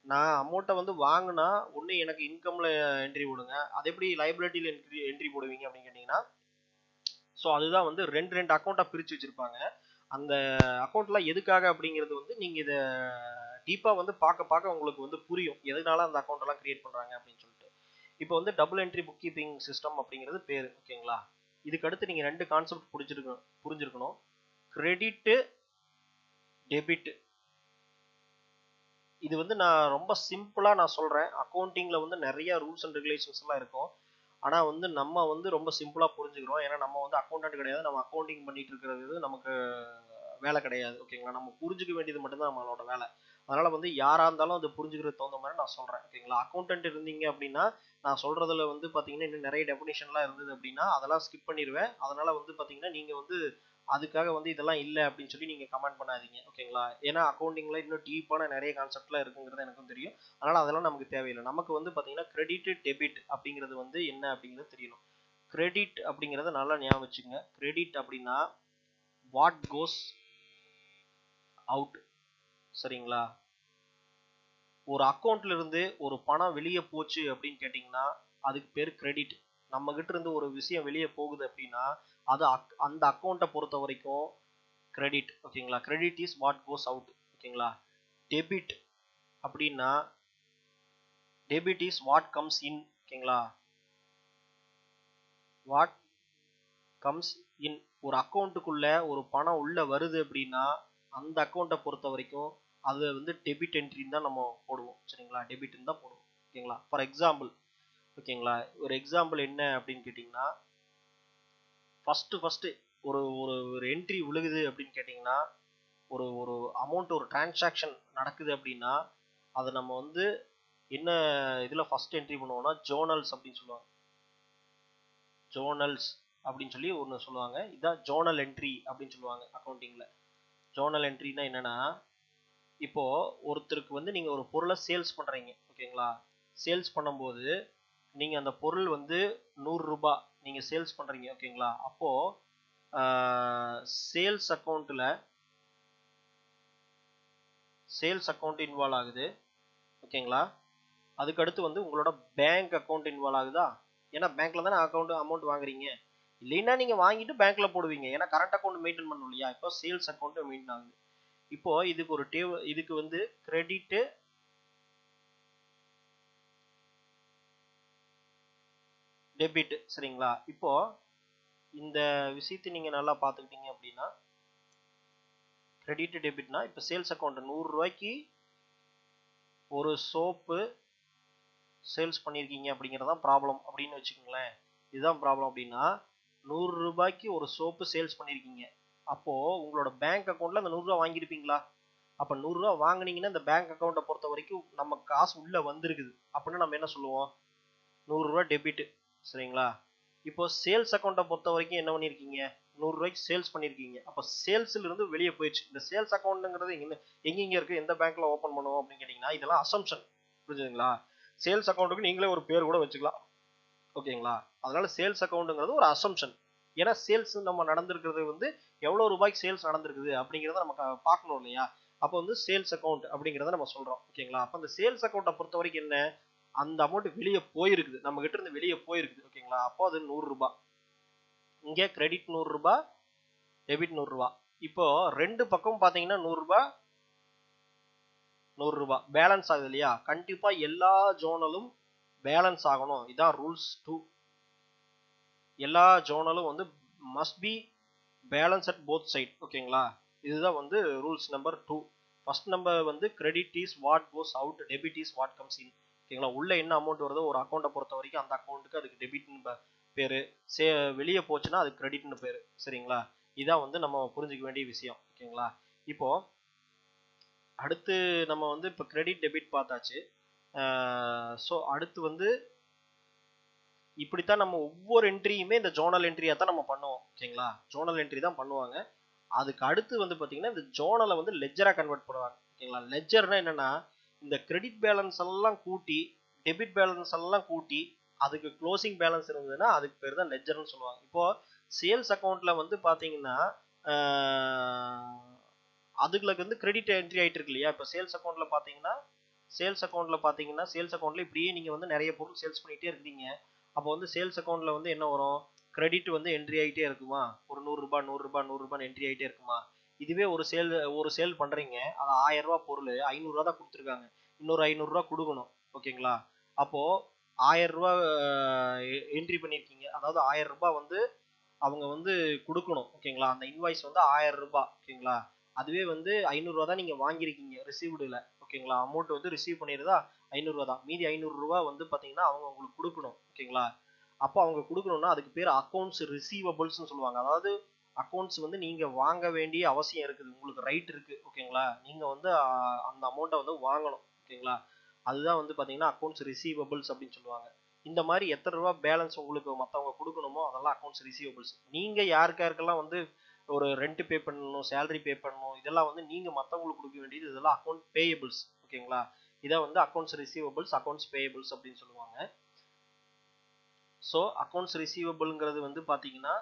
நான் அமௌண்ட்டை வந்து வாங்கினா ஒன்று எனக்கு இன்கம்ல என்ட்ரி போடுங்க, அது எப்படி லைபிலிட்டியில் என்ட்ரி போடுவீங்க அப்படின்னு கேட்டிங்கன்னா, ஸோ அதுதான் வந்து ரெண்டு அக்கௌண்ட்டாக பிரித்து வச்சுருப்பாங்க. அந்த அக்கௌண்ட்லாம் எதுக்காக அப்படிங்கிறது வந்து நீங்கள் இதை டீப்பாக வந்து பார்க்க உங்களுக்கு வந்து புரியும் எதனால அந்த அக்கௌண்ட்டெல்லாம் கிரியேட் பண்ணுறாங்க அப்படின்னு சொல்லிட்டு. இப்போ வந்து double entry book keeping system அப்படிங்கிறது பேர். ஓகேங்களா, இதுக்கு அடுத்து நீங்கள் 2 கான்செப்ட் புரிஞ்சிருக்கணும். Credit, debit. இது வந்து நான் ரொம்ப சிம்பிளா நான் சொல்றேன். அக்கவுண்டிங்ல வந்து நிறைய ரூல்ஸ் அண்ட் ரெகுலேஷன்ஸ் எல்லாம் இருக்கும். ஆனா வந்து நம்ம வந்து ரொம்ப சிம்பிளா புரிஞ்சுக்கிறோம். ஏன்னா நம்ம வந்து அக்கவுண்டன்ட் கிடையாது. நம்ம அக்கவுண்டிங் பண்ணிட்டு இருக்கிறது நமக்கு வேலை கிடையாது. ஓகேங்களா? நம்ம புரிஞ்சுக்க வேண்டியது மட்டும்தான் நம்மளோட வேலை. அதனால வந்து யாரா இருந்தாலும் அது புரிஞ்சுக்கிறதுக்கு தகுந்த மாதிரி நான் சொல்றேன். ஓகேங்களா? அக்கவுண்டன்ட் இருந்தீங்க அப்படின்னா நான் சொல்றதுல வந்து பாத்தீங்கன்னா இன்னும் நிறைய டெபினிஷன்லாம் இருந்தது அப்படின்னா அதெல்லாம் ஸ்கிப் பண்ணிடுவேன். அதனால வந்து பாத்தீங்கன்னா நீங்க வந்து அதுக்காக வந்து இதெல்லாம் இல்லை அப்படின்னு சொல்லி நீங்க கமெண்ட் பண்ணாதீங்க. ஓகேங்களா? ஏன்னா அக்கவுண்டிங்ல இன்னும் டீப்பான நிறைய கான்செப்ட்லாம் இருக்குங்கிறது எனக்கும் தெரியும். அதனால அதெல்லாம் நமக்கு தேவையில்லை. நமக்கு வந்து பாத்தீங்கன்னா கிரெடிட் டெபிட் அப்படிங்கிறது வந்து என்ன அப்படிங்கிறது தெரியணும். கிரெடிட் அப்படிங்கிறத நல்லா ஞாபகம் வச்சுங்க. கிரெடிட் அப்படின்னா வாட் கோஸ் அவுட். சரிங்களா? ஒரு அக்கவுண்ட்ல இருந்து ஒரு பணம் வெளியே போச்சு அப்படின்னு கேட்டீங்கன்னா அதுக்கு பேர் கிரெடிட். நம்ம கிட்ட இருந்து ஒரு விஷயம் வெளியே போகுது அப்படின்னா அது அந்த அக்கௌண்ட்டை பொறுத்த வரைக்கும் கிரெடிட். ஓகேங்களா? Credit is what goes out. ஓகேங்களா? டெபிட் அப்படின்னா debit is what comes in. ஓகேங்களா? What comes in. ஒரு அக்கௌண்ட்டுக்குள்ள ஒரு பணம் உள்ள வருது அப்படின்னா அந்த அக்கௌண்ட்டை பொறுத்த வரைக்கும் அது வந்து டெபிட் என்ட்ரின்னு தான் நம்ம போடுவோம். சரிங்களா? டெபிட்னு தான் போடுவோம். ஓகேங்களா? ஃபார் எக்ஸாம்பிள், ஓகேங்களா, ஒரு எக்ஸாம்பிள் என்ன அப்படின்னு கேட்டிங்கன்னா ஃபர்ஸ்ட் ஒரு ஒரு ஒரு என்ட்ரி விழுகுது அப்படின்னு கேட்டிங்கன்னா ஒரு ஒரு அமௌண்ட் ஒரு டிரான்சாக்ஷன் நடக்குது அப்படின்னா அதை நம்ம வந்து என்ன இதில் ஃபர்ஸ்ட் என்ட்ரி பண்ணுவோம்னா ஜோர்னல்ஸ் அப்படின்னு சொல்லுவாங்க. ஜோர்னல்ஸ் அப்படின்னு சொல்லி ஒன்று சொல்லுவாங்க. இதான் ஜோர்னல் என்ட்ரி அப்படின்னு சொல்லுவாங்க அக்கௌண்டிங்கில். ஜோர்னல் என்ட்ரினா என்னன்னா இப்போ ஒருத்தருக்கு வந்து நீங்கள் ஒரு பொருளை சேல்ஸ் பண்ணுறீங்க. ஓகேங்களா? சேல்ஸ் பண்ணும்போது நீங்கள் அந்த பொருள் வந்து 100 ரூபாய் நீங்கள் சேல்ஸ் பண்ணுறீங்க. ஓகேங்களா? அப்போது சேல்ஸ் அக்கௌண்ட் இன்வால்வ் ஆகுது. ஓகேங்களா? அதுக்கடுத்து வந்து உங்களோட பேங்க் அக்கௌண்ட் இன்வால்வ் ஆகுதா? ஏன்னா பேங்க்ல தானே அமௌண்ட் வாங்குறீங்க. இல்லைன்னா நீங்க வாங்கிட்டு பேங்க்ல போடுவீங்க. ஏன்னா கரண்ட் அக்கௌண்ட் மெயின்டைன் பண்ணணும் இல்லையா? இப்போ சேல்ஸ் அக்கௌண்ட் மெயின்டைன் ஆகுது. இப்போ இதுக்கு வந்து கிரெடிட் டெபிட். சரிங்களா? இப்போ இந்த விஷயத்தை நீங்க நல்லா பார்த்துக்கிட்டீங்க அப்படின்னா கிரெடிட் டெபிட்னா இப்போ சேல்ஸ் அக்கௌண்ட் 100 ரூபாய்க்கு ஒரு சோப்பு சேல்ஸ் பண்ணியிருக்கீங்க அப்படிங்கிறதான் ப்ராப்ளம் அப்படின்னு வச்சுக்கோங்களேன். இதுதான் ப்ராப்ளம் அப்படின்னா 100 ரூபாய்க்கு ஒரு சோப்பு சேல்ஸ் பண்ணியிருக்கீங்க. அப்போ உங்களோட பேங்க் அக்கௌண்ட்ல அந்த 100 ரூபா வாங்கியிருப்பீங்களா? அப்போ 100 ரூபா வாங்கினீங்கன்னா இந்த பேங்க் அக்கௌண்ட்டை பொறுத்த வரைக்கும் நம்ம காசு உள்ள வந்திருக்குது அப்படின்னு நம்ம என்ன சொல்லுவோம்? 100 ரூபா டெபிட். சரிங்களா? இப்போ சேல்ஸ் அக்கௌண்ட்டை பொறுத்த வரைக்கும் என்ன பண்ணியிருக்கீங்க? 100 ரூபாய்க்கு சேல்ஸ் பண்ணியிருக்கீங்க. அப்போ சேல்ஸ்ல இருந்து வெளியே போயிடுச்சு. இந்த சேல்ஸ் அக்கௌண்ட்ங்கிறது எங்க இருக்கு, எந்த பேங்க்ல ஓப்பன் பண்ணுவோம் அப்படின்னு கேட்டீங்கன்னா இதெல்லாம் அசம்ஷன். புரிஞ்சுதுங்களா? சேல்ஸ் அக்கௌண்ட்டுக்கு நீங்களே ஒரு பேர் கூட வச்சுக்கலாம். ஓகேங்களா? அதனால சேல்ஸ் அக்கௌண்ட்ங்கிறது ஒரு அசம்ஷன். ஏன்னா சேல்ஸ் நம்ம நடந்திருக்கிறது வந்து எவ்வளவு ரூபாய்க்கு சேல்ஸ் நடந்திருக்குது அப்படிங்கிறத நமக்கு பார்க்கணும் இல்லையா? அப்போ வந்து சேல்ஸ் அக்கௌண்ட் அப்படிங்கிறத நம்ம சொல்றோம். ஓகேங்களா? அப்போ அந்த சேல்ஸ் அக்கௌண்ட்டை பொறுத்த வரைக்கும் என்ன, அந்த அமௌண்ட் வெளியே போயிருக்குது, நம்ம கிட்ட இருந்து வெளியே போயிருக்குது. ஓகேங்களா? அப்போ அது 100 ரூபாய். இங்க கிரெடிட் 100 ரூபாய், டெபிட் 100 ரூபாய். இப்போ ரெண்டு பக்கம் பாத்தீங்கன்னா 100 ரூபாய் 100 ரூபாய் பேலன்ஸ் ஆகுது இல்லையா? கண்டிப்பா எல்லா ஜோனலும் பேலன்ஸ் ஆகணும். இதான் ரூல்ஸ் 2. எல்லா ஜோனலும் வந்து must be balance at both side. ஓகேங்களா? இதுதான் வந்து ரூல்ஸ் நம்பர் 2. ஃபர்ஸ்ட் நம்பர் வந்து credit is what goes out, debit is what comes in. ஓகேங்களா? உள்ள என்ன அமௌண்ட் வருதோ ஒரு அக்கௌண்ட்டை பொறுத்த வரைக்கும் அந்த அக்கௌண்ட்டுக்கு அதுக்கு டெபிட்னு பேரு, வெளியே போச்சுன்னா அது கிரெடிட்னு பேரு. சரிங்களா? இதான் வந்து நம்ம புரிஞ்சுக்க வேண்டிய விஷயம். ஓகேங்களா? இப்போ அடுத்து நம்ம வந்து இப்போ கிரெடிட் டெபிட் பார்த்தாச்சு. ஸோ அடுத்து வந்து இப்படித்தான் நம்ம ஒவ்வொரு என்ட்ரியுமே இந்த ஜோனல் என்ட்ரியா தான் நம்ம பண்ணுவோம். ஓகேங்களா? ஜோனல் என்ட்ரி தான் பண்ணுவாங்க. அதுக்கு அடுத்து வந்து பாத்தீங்கன்னா இந்த ஜோனலை வந்து லெஜரா கன்வெர்ட் பண்ணுவாங்க. ஓகேங்களா? லெஜர்னா என்னன்னா இந்த கிரெடிட் பேலன்ஸ் எல்லாம் கூட்டி டெபிட் பேலன்ஸ் எல்லாம் கூட்டி அதுக்கு க்ளோசிங் பேலன்ஸ் இருந்ததுன்னா அதுக்கு பேர் தான் லெஜர்னு சொல்லுவாங்க. இப்போ சேல்ஸ் அக்கௌண்ட்ல வந்து பாத்தீங்கன்னா அதுக்கு வந்து கிரெடிட் என்ட்ரி ஆயிட்டு இருக்கு இல்லையா? இப்போ சேல்ஸ் அக்கௌண்ட்ல பாத்தீங்கன்னா சேல்ஸ் அக்கௌண்ட்ல இப்படியே நீங்க வந்து நிறைய பொருள் சேல்ஸ் பண்ணிட்டே இருக்கீங்க. அப்போ வந்து சேல்ஸ் அக்கௌண்ட்ல வந்து என்ன வரும்? கிரெடிட் வந்து என்ட்ரி ஆகிட்டே இருக்குமா? ஒரு 100 ரூபாய் 100 ரூபாய் 100 ரூபாய் என்ட்ரி ஆகிட்டே இருக்குமா? இதுவே ஒரு சேல் பண்றீங்க, அது 1000 ரூபாய் பொருள் 500 ரூபாய் தான் கொடுத்துருக்காங்க, இன்னொரு 500 ரூபாய் கொடுக்கணும். ஓகேங்களா? அப்போ 1000 ரூபாய் என்ட்ரி பண்ணிருக்கீங்க, அதாவது 1000 ரூபாய் வந்து அவங்க வந்து கொடுக்கணும். ஓகேங்களா? அந்த இன்வாய்ஸ் வந்து 1000 ரூபாய். ஓகேங்களா? அதுவே வந்து 500 ரூபாய் தான் நீங்க வாங்கியிருக்கீங்க ரிசீவ்டுல. ஓகேங்களா. அமௌண்ட் வந்து ரிசீவ் பண்ணிடுறதா 500 ரூபா தான். மீதி 500 ரூபா வந்து பாத்தீங்கன்னா அவங்க உங்களுக்கு கொடுக்கணும். ஓகேங்களா. அப்போ அவங்க கொடுக்கணும்னா அதுக்கு பேர் அக்கௌண்ட்ஸ் ரிசீவபிள்ஸ்னு சொல்லுவாங்க. அதாவது அக்கௌண்ட்ஸ் வந்து நீங்க வாங்க வேண்டிய அவசியம் இருக்குது, உங்களுக்கு ரைட் இருக்கு. ஓகேங்களா. நீங்க வந்து அந்த அமௌண்ட்டை வந்து வாங்கணும். ஓகேங்களா. அதுதான் வந்து பாத்தீங்கன்னா அக்கௌண்ட்ஸ் ரிசீவபிள்ஸ் அப்படின்னு சொல்லுவாங்க. இந்த மாதிரி எத்தனை ரூபா பேலன்ஸ் உங்களுக்கு மத்தவங்க கொடுக்கணுமோ அதெல்லாம் அக்கௌண்ட்ஸ் ரிசீவபிள்ஸ். நீங்க யாருக்கெல்லாம் வந்து ஒரு ரெண்ட் பே பண்ணணும், சேலரி பே பண்ணணும், இதெல்லாம் வந்து நீங்க மத்தவங்களுக்கு கொடுக்க வேண்டியது, இதெல்லாம் அக்கௌண்ட் பேயபிள்ஸ். ஓகேங்களா. இதை வந்து அக்கௌண்ட்ஸ் ரிசீவபிள்ஸ், அக்கௌண்ட்ஸ் பேயபிள்ஸ் அப்படின்னு சொல்லுவாங்க. ஸோ அக்கௌண்ட்ஸ் ரிசீவபிள்ங்கிறது வந்து பாத்தீங்கன்னா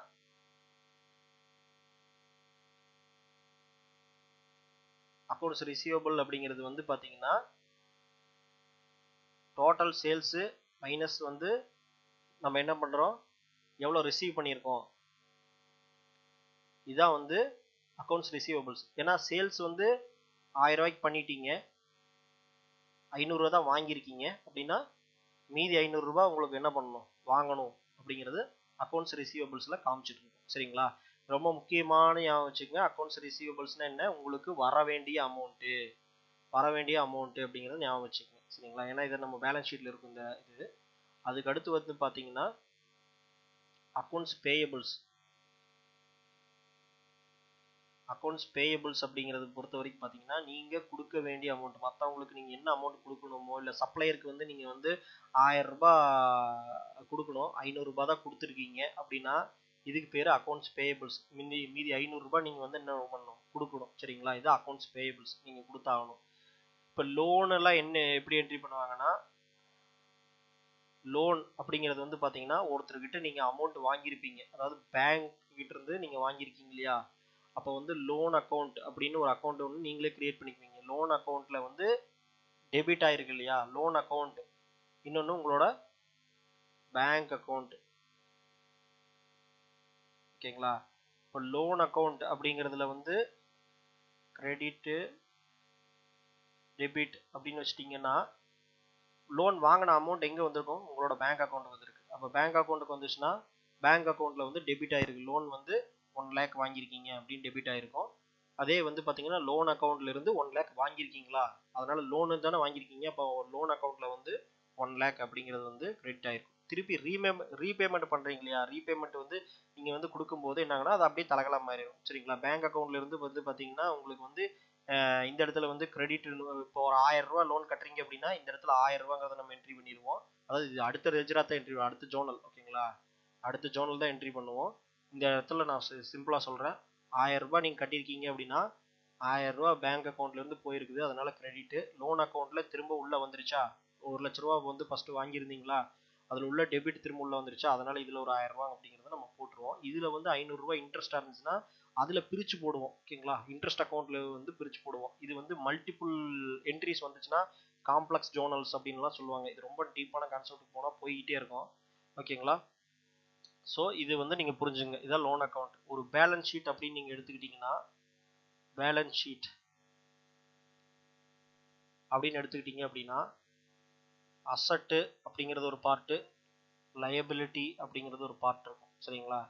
அக்கௌண்ட்ஸ் ரிசீவபிள் அப்படிங்கிறது வந்து பாத்தீங்கன்னா டோட்டல் சேல்ஸ் மைனஸ் வந்து நம்ம என்ன பண்றோம், எவ்வளவு ரிசீவ் பண்ணியிருக்கோம், இதான் வந்து அக்கௌண்ட்ஸ் ரிசீவபிள்ஸ். ஏன்னா சேல்ஸ் வந்து 1000 ரூபாய்க்கு பண்ணிட்டீங்க, 500 ரூபா தான் வாங்கியிருக்கீங்க அப்படின்னா மீதி 500 ரூபாய் உங்களுக்கு என்ன பண்ணணும், வாங்கணும் அப்படிங்கிறது அக்கௌண்ட்ஸ் ரிசீவபிள்ஸ்ல காமிச்சிட்டு இருக்கும். சரிங்களா. ரொம்ப முக்கியமான ஞாபகம் வச்சுக்கோங்க, அக்கௌண்ட்ஸ் ரிசீவபிள்ஸ்னா என்ன, உங்களுக்கு வர வேண்டிய அமௌண்ட் அப்படிங்கிறது ஞாபகம் வச்சுக்கோங்க. சரிங்களா. ஏன்னா இதை நம்ம பேலன்ஸ் ஷீட்ல இருக்கும் இந்த இது. அதுக்கு அடுத்து வந்து பாத்தீங்கன்னா அக்கௌண்ட்ஸ் பேயபிள்ஸ். அக்கௌண்ட்ஸ் பேயபிள்ஸ் அப்படிங்கிறது பொறுத்த வரைக்கும் பாத்தீங்கன்னா நீங்க கொடுக்க வேண்டிய அமௌண்ட், மற்றவங்களுக்கு நீங்க என்ன அமௌண்ட் கொடுக்கணுமோ, இல்ல சப்ளையருக்கு வந்து நீங்க வந்து 1000 ரூபாய் கொடுக்கணும், 500 ரூபாய் தான் கொடுத்துருக்கீங்க அப்படின்னா இதுக்கு பேரு அக்கௌண்ட்ஸ் பேயபிள்ஸ். மீதி 500 ரூபாய் நீங்க வந்து என்ன பண்ணணும், கொடுக்கணும். சரிங்களா. இது அக்கௌண்ட்ஸ் பேயபிள்ஸ், நீங்க கொடுத்தாகணும். இப்ப லோன் எல்லாம் என்ன எப்படி என்ட்ரி பண்ணுவாங்கன்னா, லோன் அப்படிங்கிறது வந்து பாத்தீங்கன்னா ஒருத்தர்கிட்ட நீங்க அமௌண்ட் வாங்கியிருப்பீங்க, அதாவது பேங்க் கிட்ட இருந்து நீங்க வாங்கியிருக்கீங்க இல்லையா, அப்போ வந்து லோன் அக்கௌண்ட் அப்படின்னு ஒரு அக்கௌண்ட் ஒன்று நீங்களே கிரியேட் பண்ணிக்குவீங்க. லோன் அக்கௌண்ட்ல வந்து டெபிட் ஆயிருக்கு இல்லையா லோன் அக்கௌண்ட், இன்னொன்று உங்களோட பேங்க் அக்கௌண்ட். ஓகேங்களா. இப்போ லோன் அக்கௌண்ட் அப்படிங்கிறதுல வந்து கிரெடிட் டெபிட் அப்படின்னு வச்சிட்டிங்கன்னா லோன் வாங்கின அமௌண்ட் எங்கே வந்திருக்கும், உங்களோட பேங்க் அக்கௌண்ட் வந்திருக்கு. அப்போ பேங்க் அக்கௌண்ட்டுக்கு வந்துச்சுன்னா பேங்க் அக்கௌண்ட்ல வந்து டெபிட் ஆயிருக்கு, லோன் வந்து 1 lakh வாங்கியிருக்கீங்க அப்படின்னு டெபிட் ஆயிருக்கும். அதே வந்து பார்த்தீங்கன்னா லோன் அக்கௌண்ட்ல இருந்து 1 lakh வாங்கியிருக்கீங்களா, அதனால லோனு தானே வாங்கியிருக்கீங்க, அப்போ லோன் அக்கௌண்ட்ல வந்து 1 lakh அப்படிங்கிறது வந்து கிரெடிட் ஆயிருக்கும். திருப்பி ரீபேமெண்ட் பண்றீங்க இல்லையா, ரீபேமெண்ட் வந்து நீங்க வந்து கொடுக்கும்போது என்னாங்கன்னா அது அப்படியே தலகலா மாறிடும். சரிங்களா. பேங்க் அக்கௌண்ட்ல இருந்து வந்து பார்த்தீங்கன்னா உங்களுக்கு வந்து இந்த இடத்துல வந்து கிரெடிட், இப்போ ஒரு 1000 ரூபாய் லோன் கட்டுறீங்க அப்படின்னா இந்த இடத்துல 1000 ரூபாங்கிறத நம்ம என்ட்ரி பண்ணிடுவோம். அதாவது இது அடுத்த ரெஜிரா தான் என்ட்ரி, அடுத்த ஜோனல். ஓகேங்களா. அடுத்த ஜோனல் தான் என்ட்ரி பண்ணுவோம். இந்த இடத்துல நான் சிம்பிளா சொல்றேன், 1000 ரூபாய் நீங்க கட்டியிருக்கீங்க அப்படின்னா 1000 ரூபாய் பேங்க் அக்கௌண்ட்ல இருந்து போயிருக்குது, அதனால கிரெடிட். லோன் அக்கௌண்ட்ல திரும்ப உள்ள வந்துருச்சா, 1 லட்ச ரூபாய் வந்து ஃபர்ஸ்ட் வாங்கியிருந்தீங்களா, அதுல உள்ள டெபிட் திரும்ப உள்ள வந்துருச்சா, அதனால இதுல ஒரு 1000 ரூபாய் அப்படிங்கறத நம்ம போட்டுருவோம். இதுல வந்து 500 ரூபாய் இன்ட்ரெஸ்டா இருந்துச்சுன்னா அதுல பிரிச்சு போடுவோம். ஓகேங்களா. இன்ட்ரெஸ்ட் அக்கௌண்ட்ல வந்து பிரிச்சு போடுவோம். இது வந்து மல்டிபிள் என்ட்ரிஸ் வந்துச்சுன்னா காம்ப்ளெக்ஸ் ஜோனல்ஸ் அப்படின்லாம் சொல்லுவாங்க. இது ரொம்ப டீப்பான கான்செப்ட் போனா போயிட்டே இருக்கும். ஓகேங்களா. ஸோ இது வந்து நீங்க புரிஞ்சுங்க, இதான் லோன் அக்கௌண்ட். ஒரு பேலன்ஸ் ஷீட் அப்படின்னு நீங்க எடுத்துக்கிட்டீங்கன்னா, பேலன்ஸ் ஷீட் அப்படின்னு எடுத்துக்கிட்டீங்க அப்படின்னா அசட்டு அப்படிங்கிறது ஒரு பார்ட்டு, லயபிலிட்டி அப்படிங்கிறது ஒரு பார்ட் இருக்கும். சரிங்களா.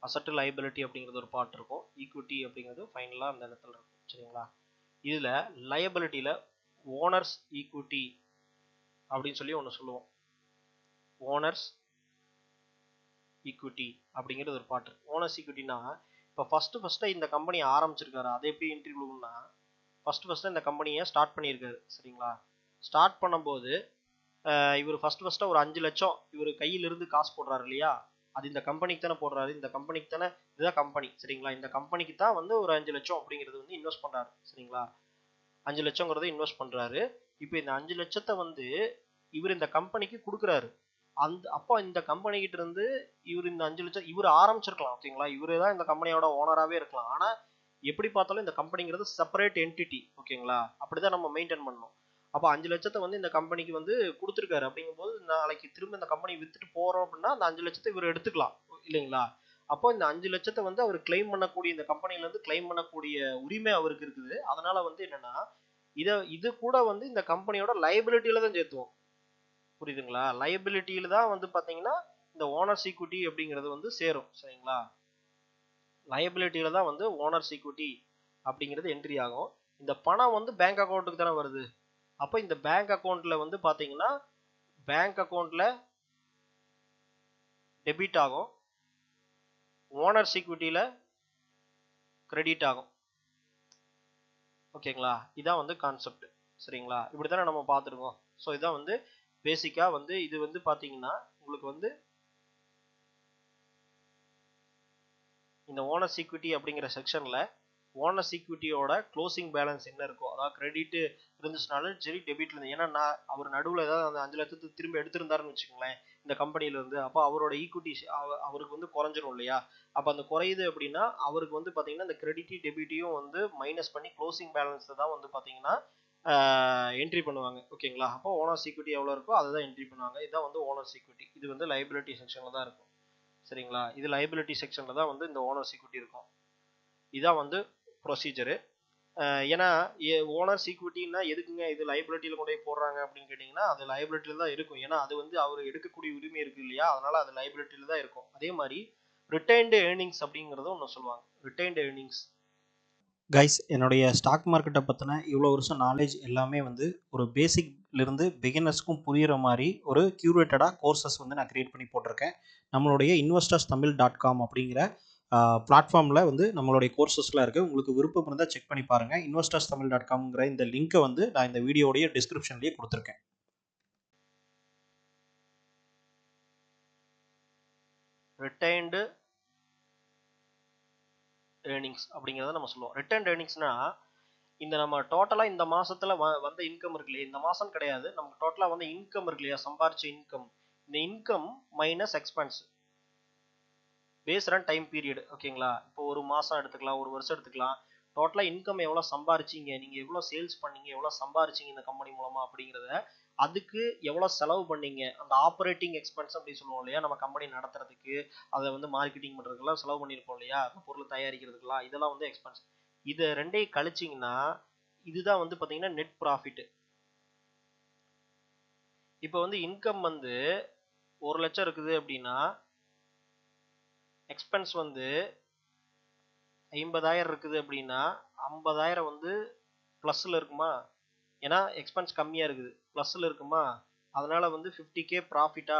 அசட்டு லைபிலிட்டி அப்படிங்கிறது ஒரு பார்ட் இருக்கும், ஈக்விட்டி அப்படிங்கிறது ஃபைனலாக அந்த இடத்துல இருக்கும். சரிங்களா. இதில் லயபிலிட்டியில் ஓனர்ஸ் ஈக்விட்டி அப்படின்னு சொல்லி ஒன்று சொல்லுவோம். ஓனர்ஸ் ஈக்விட்டி அப்படிங்கிறது ஒரு பார்ட் இருக்கு. ஓனர்ஸ் ஈக்விட்டினா இப்போ ஃபஸ்ட்டு இந்த கம்பெனி ஆரம்பிச்சிருக்காரு, அதை எப்படி என்ட்ரி கொடுக்கணும்னா ஃபஸ்ட்டு இந்த கம்பெனியை ஸ்டார்ட் பண்ணியிருக்காரு. சரிங்களா. ஸ்டார்ட் பண்ணும்போது இவர் ஃபஸ்ட்டு ஒரு 5 லட்சம் இவர் கையிலிருந்து காசு போடுறாரு இல்லையா, அது இந்த கம்பெனிக்கு தானே போடுறாரு, இந்த கம்பெனிக்கு தானே, இதுதான் கம்பெனி. சரிங்களா. இந்த கம்பெனிக்கு தான் வந்து ஒரு 5 லட்சம் அப்படிங்கிறது வந்து இன்வெஸ்ட் பண்றாரு. சரிங்களா. 5 லட்சங்கிறத இன்வெஸ்ட் பண்றாரு. இப்போ இந்த 5 லட்சத்தை வந்து இவர் இந்த கம்பெனிக்கு கொடுக்குறாரு. அப்போ இந்த கம்பெனி கிட்ட இருந்து இவர் இந்த 5 லட்சம் இவர் ஆரம்பிச்சிருக்கலாம். ஓகேங்களா. இவரே தான் இந்த கம்பெனியோட ஓனராகவே இருக்கலாம். ஆனா எப்படி பார்த்தாலும் இந்த கம்பெனிங்கிறது செப்பரேட் என்டிட்டி. ஓகேங்களா. அப்படிதான் நம்ம மெயின்டைன் பண்ணணும். அப்போ 5 லட்சத்தை வந்து இந்த கம்பெனிக்கு வந்து கொடுத்துருக்காரு. அப்படிங்கும்போது நாளைக்கு திரும்ப இந்த கம்பெனி வித்துட்டு போறோம் அப்படின்னா அந்த 5 லட்சத்தை இவர் எடுத்துக்கலாம் இல்லைங்களா. அப்போ இந்த 5 லட்சத்தை வந்து அவர் கிளைம் பண்ணக்கூடிய, இந்த கம்பெனில இருந்து கிளைம் பண்ணக்கூடிய உரிமை அவருக்கு இருக்குது. அதனால வந்து என்னன்னா இது கூட வந்து இந்த கம்பெனியோட லைபிலிட்டியில தான் சேர்த்துவோம். புரியுதுங்களா. லைபிலிட்டியில தான் வந்து பாத்தீங்கன்னா இந்த ஓனர்ஸ் ஈக்விட்டி அப்படிங்கிறது வந்து சேரும். சரிங்களா. லைபிலிட்டியில தான் வந்து ஓனர்ஸ் ஈக்விட்டி அப்படிங்கிறது என்ட்ரி ஆகும். இந்த பணம் வந்து பேங்க் அக்கௌண்ட்டுக்கு தானே வருது. அப்போ இந்த பேங்க் அக்கௌண்ட்ல வந்து பாத்தீங்கன்னா பேங்க் அக்கௌண்ட்ல டெபிட் ஆகும், ஓனர்ஸ் ஈக்விட்டியில கிரெடிட் ஆகும். ஓகேங்களா, இதான் வந்து கான்செப்ட். சரிங்களா, இப்படித்தானே நம்ம பார்த்துருக்கோம். ஸோ இதான் வந்து பேசிக்கா வந்து இது வந்து பாத்தீங்கன்னா உங்களுக்கு வந்து இந்த ஓனர்ஸ் ஈக்விட்டி அப்படிங்கிற செக்ஷன்ல ஓனர்ஸ் ஈக்விட்டியோட க்ளோசிங் பேலன்ஸ் என்ன இருக்கோ, அதாவது கிரெடிட் இருந்துச்சுனாலும் சரி, டெபிட்ல இருந்து, ஏன்னா அவர் நடுவில் ஏதாவது அந்த 5 லட்சத்துக்கு திரும்ப எடுத்திருந்தாருன்னு வச்சுக்கோங்களேன் இந்த கம்பெனில இருந்து, அப்போ அவரோட ஈக்விட்டி அவருக்கு வந்து குறைஞ்சிரும் இல்லையா. அப்போ அந்த குறையுது அப்படின்னா அவருக்கு வந்து பாத்தீங்கன்னா இந்த கிரெடிட்டி டெபிட்டையும் வந்து மைனஸ் பண்ணி க்ளோசிங் பேலன்ஸ் தான் வந்து பாத்தீங்கன்னா என்ட்ரி பண்ணுவாங்க. ஓகேங்களா, அப்போ ஓனர்ஸ் ஈக்விட்டி எவ்வளோ இருக்கோ அதை தான் என்ட்ரி பண்ணுவாங்க. இதுதான் வந்து ஓனர்ஸ் ஈக்விட்டி. இது வந்து லைபிலிட்டி செக்ஷன்ல தான் இருக்கும். சரிங்களா, இது லைபிலிட்டி செக்ஷன்ல தான் வந்து இந்த ஓனர்ஸ் ஈக்விட்டி இருக்கும். இதான் வந்து ப்ரொசீஜரு. ஏன்னா ஓனர்ஸ் ஈக்விட்டின்னா எதுக்குங்க இது லைபிலிட்டியில கொண்டு போய் போடுறாங்க அப்படின்னு கேட்டிங்கன்னா, அது லைபிலிட்டியில தான் இருக்கும். ஏன்னா அது வந்து அவர் எடுக்கக்கூடிய உரிமை இருக்கு இல்லையா, அதனால அது லைபிலிட்டியில தான் இருக்கும். அதே மாதிரி ரிட்டைன்டு ஏர்னிங்ஸ் அப்படிங்கிறத ஒன்று சொல்லுவாங்க. ரிட்டைன்டு ஏர்னிங்ஸ் கைஸ், என்னுடைய ஸ்டாக் மார்க்கெட்டை பற்றின இவ்வளோ வருஷம் நாலேஜ் எல்லாமே வந்து ஒரு பேசிக்லேருந்து பிகினர்ஸ்க்கும் புரிகிற மாதிரி ஒரு க்யூரேட்டடாக கோர்சஸ் வந்து நான் க்ரியேட் பண்ணி போட்டிருக்கேன். நம்மளுடைய investorstamil.com அப்படிங்கிற பிளாட்ஃபார்மில் வந்து நம்மளுடைய கோர்சஸ்லாம் இருக்குது. உங்களுக்கு விருப்பம் இருந்தால் செக் பண்ணி பாருங்கள். investorstamil.comங்கிற இந்த லிங்க்கை வந்து நான் இந்த வீடியோடைய டிஸ்கிரிப்ஷன்லேயே கொடுத்துருக்கேன். ரிட்டைன்டு ஏர்னிங்ஸ் அப்படிங்கிறத நம்ம சொல்லுவோம். ரிட்டைன்டு ஏர்னிங்ஸ்னா இந்த நம்ம டோட்டலா இந்த மாசத்துல வந்த இன்கம் இருக்கு இல்லையா, இந்த மாசம் கிடையாது, நமக்கு டோட்டலா வந்து இன்கம் இருக்கு இல்லையா, சம்பாரிச்ச இன்கம், இந்த income minus expense based on time period. ஓகேங்களா, இப்போ ஒரு மாசம் எடுத்துக்கலாம், ஒரு வருஷம் எடுத்துக்கலாம். டோட்டலா இன்கம் எவ்வளவு சம்பாரிச்சீங்க, நீங்க எவ்வளவு சேல்ஸ் பண்ணீங்க, எவ்வளவு சம்பாரிச்சீங்க இந்த கம்பெனி மூலமா அப்படிங்கிறத, அதுக்கு எவ்வளவு செலவு பண்ணீங்க, அந்த ஆப்ரேட்டிங் எக்ஸ்பென்ஸ் அப்படின்னு சொல்லுவோம் இல்லையா, நம்ம கம்பெனி நடத்துறதுக்கு அதை வந்து மார்க்கெட்டிங் பண்றதுக்கெல்லாம் செலவு பண்ணியிருப்போம் இல்லையா, பொருள் தயாரிக்கிறதுக்கெல்லாம், இதெல்லாம் வந்து எக்ஸ்பென்ஸ். இது ரெண்டையும் கழிச்சிங்கன்னா இதுதான் வந்து பாத்தீங்கன்னா நெட் ப்ராஃபிட். இப்போ வந்து இன்கம் வந்து 1 லட்சம் இருக்குது அப்படின்னா எக்ஸ்பென்ஸ் வந்து 50,000 இருக்குது அப்படின்னா 50,000 வந்து பிளஸ்ல இருக்குமா, ஏன்னா எக்ஸ்பென்ஸ் கம்மியா இருக்குது, பிளஸ்ல இருக்குமா, அதனால வந்து 50K ப்ராஃபிட்டா.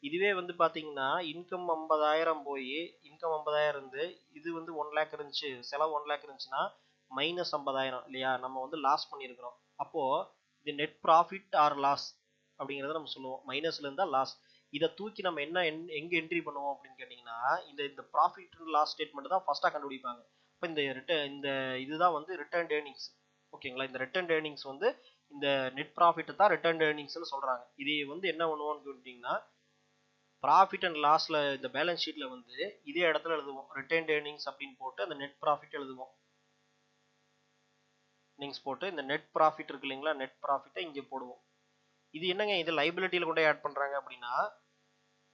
இதுவே வந்து பாத்தீங்கன்னா இன்கம் 50,000 போய் இன்கம் 50,000 இருந்து இது வந்து 1 லேக் இருந்துச்சு, செலவு 1 லேக் இருந்துச்சுன்னா மைனஸ் 50,000 இல்லையா, நம்ம வந்து லாஸ் பண்ணியிருக்கிறோம். அப்போ இது நெட் ப்ராஃபிட் ஆர் லாஸ் அப்படிங்கிறத நம்ம சொல்லுவோம். மைனஸ்ல இருந்தா லாஸ். இதை தூக்கி நம்ம எங்க என்ட்ரி பண்ணுவோம் அப்படின்னு கேட்டீங்கன்னா இந்த ப்ராஃபிட் லாஸ் ஸ்டேட்மெண்ட் தான் ஃபர்ஸ்டா கண்டுபிடிப்பாங்க. இப்போ இந்த இதுதான் வந்து ரிட்டர்ன் ஏர்னிங்ஸ். ஓகேங்களா, இந்த ரிட்டர்ன் ஏர்னிங்ஸ் வந்து இந்த நெட் ப்ராஃபிட் தான் ரிட்டர்ன் ஏர்னிங்ஸ்னு சொல்றாங்க. இது வந்து என்ன பண்ணுவோம்னு கேட்டீங்கன்னா ப்ராஃபிட் அண்ட் லாஸ்ல இந்த பேலன்ஸ் ஷீட்ல வந்து இதே இடத்துல எழுதுவோம், ரிட்டர்ன் ஏர்னிங்ஸ் அப்படின்னு போட்டு அந்த நெட் ப்ராஃபிட் எழுதுவோம். நீங்ஸ் போட்டு இந்த நெட் ப்ராஃபிட் இருக்கு இல்லைங்களா, நெட் ப்ராஃபிட்டை இங்கே போடுவோம். இது என்னங்க இது லைபிலிட்டியில கொண்டு ஆட் பண்றாங்க அப்படின்னா,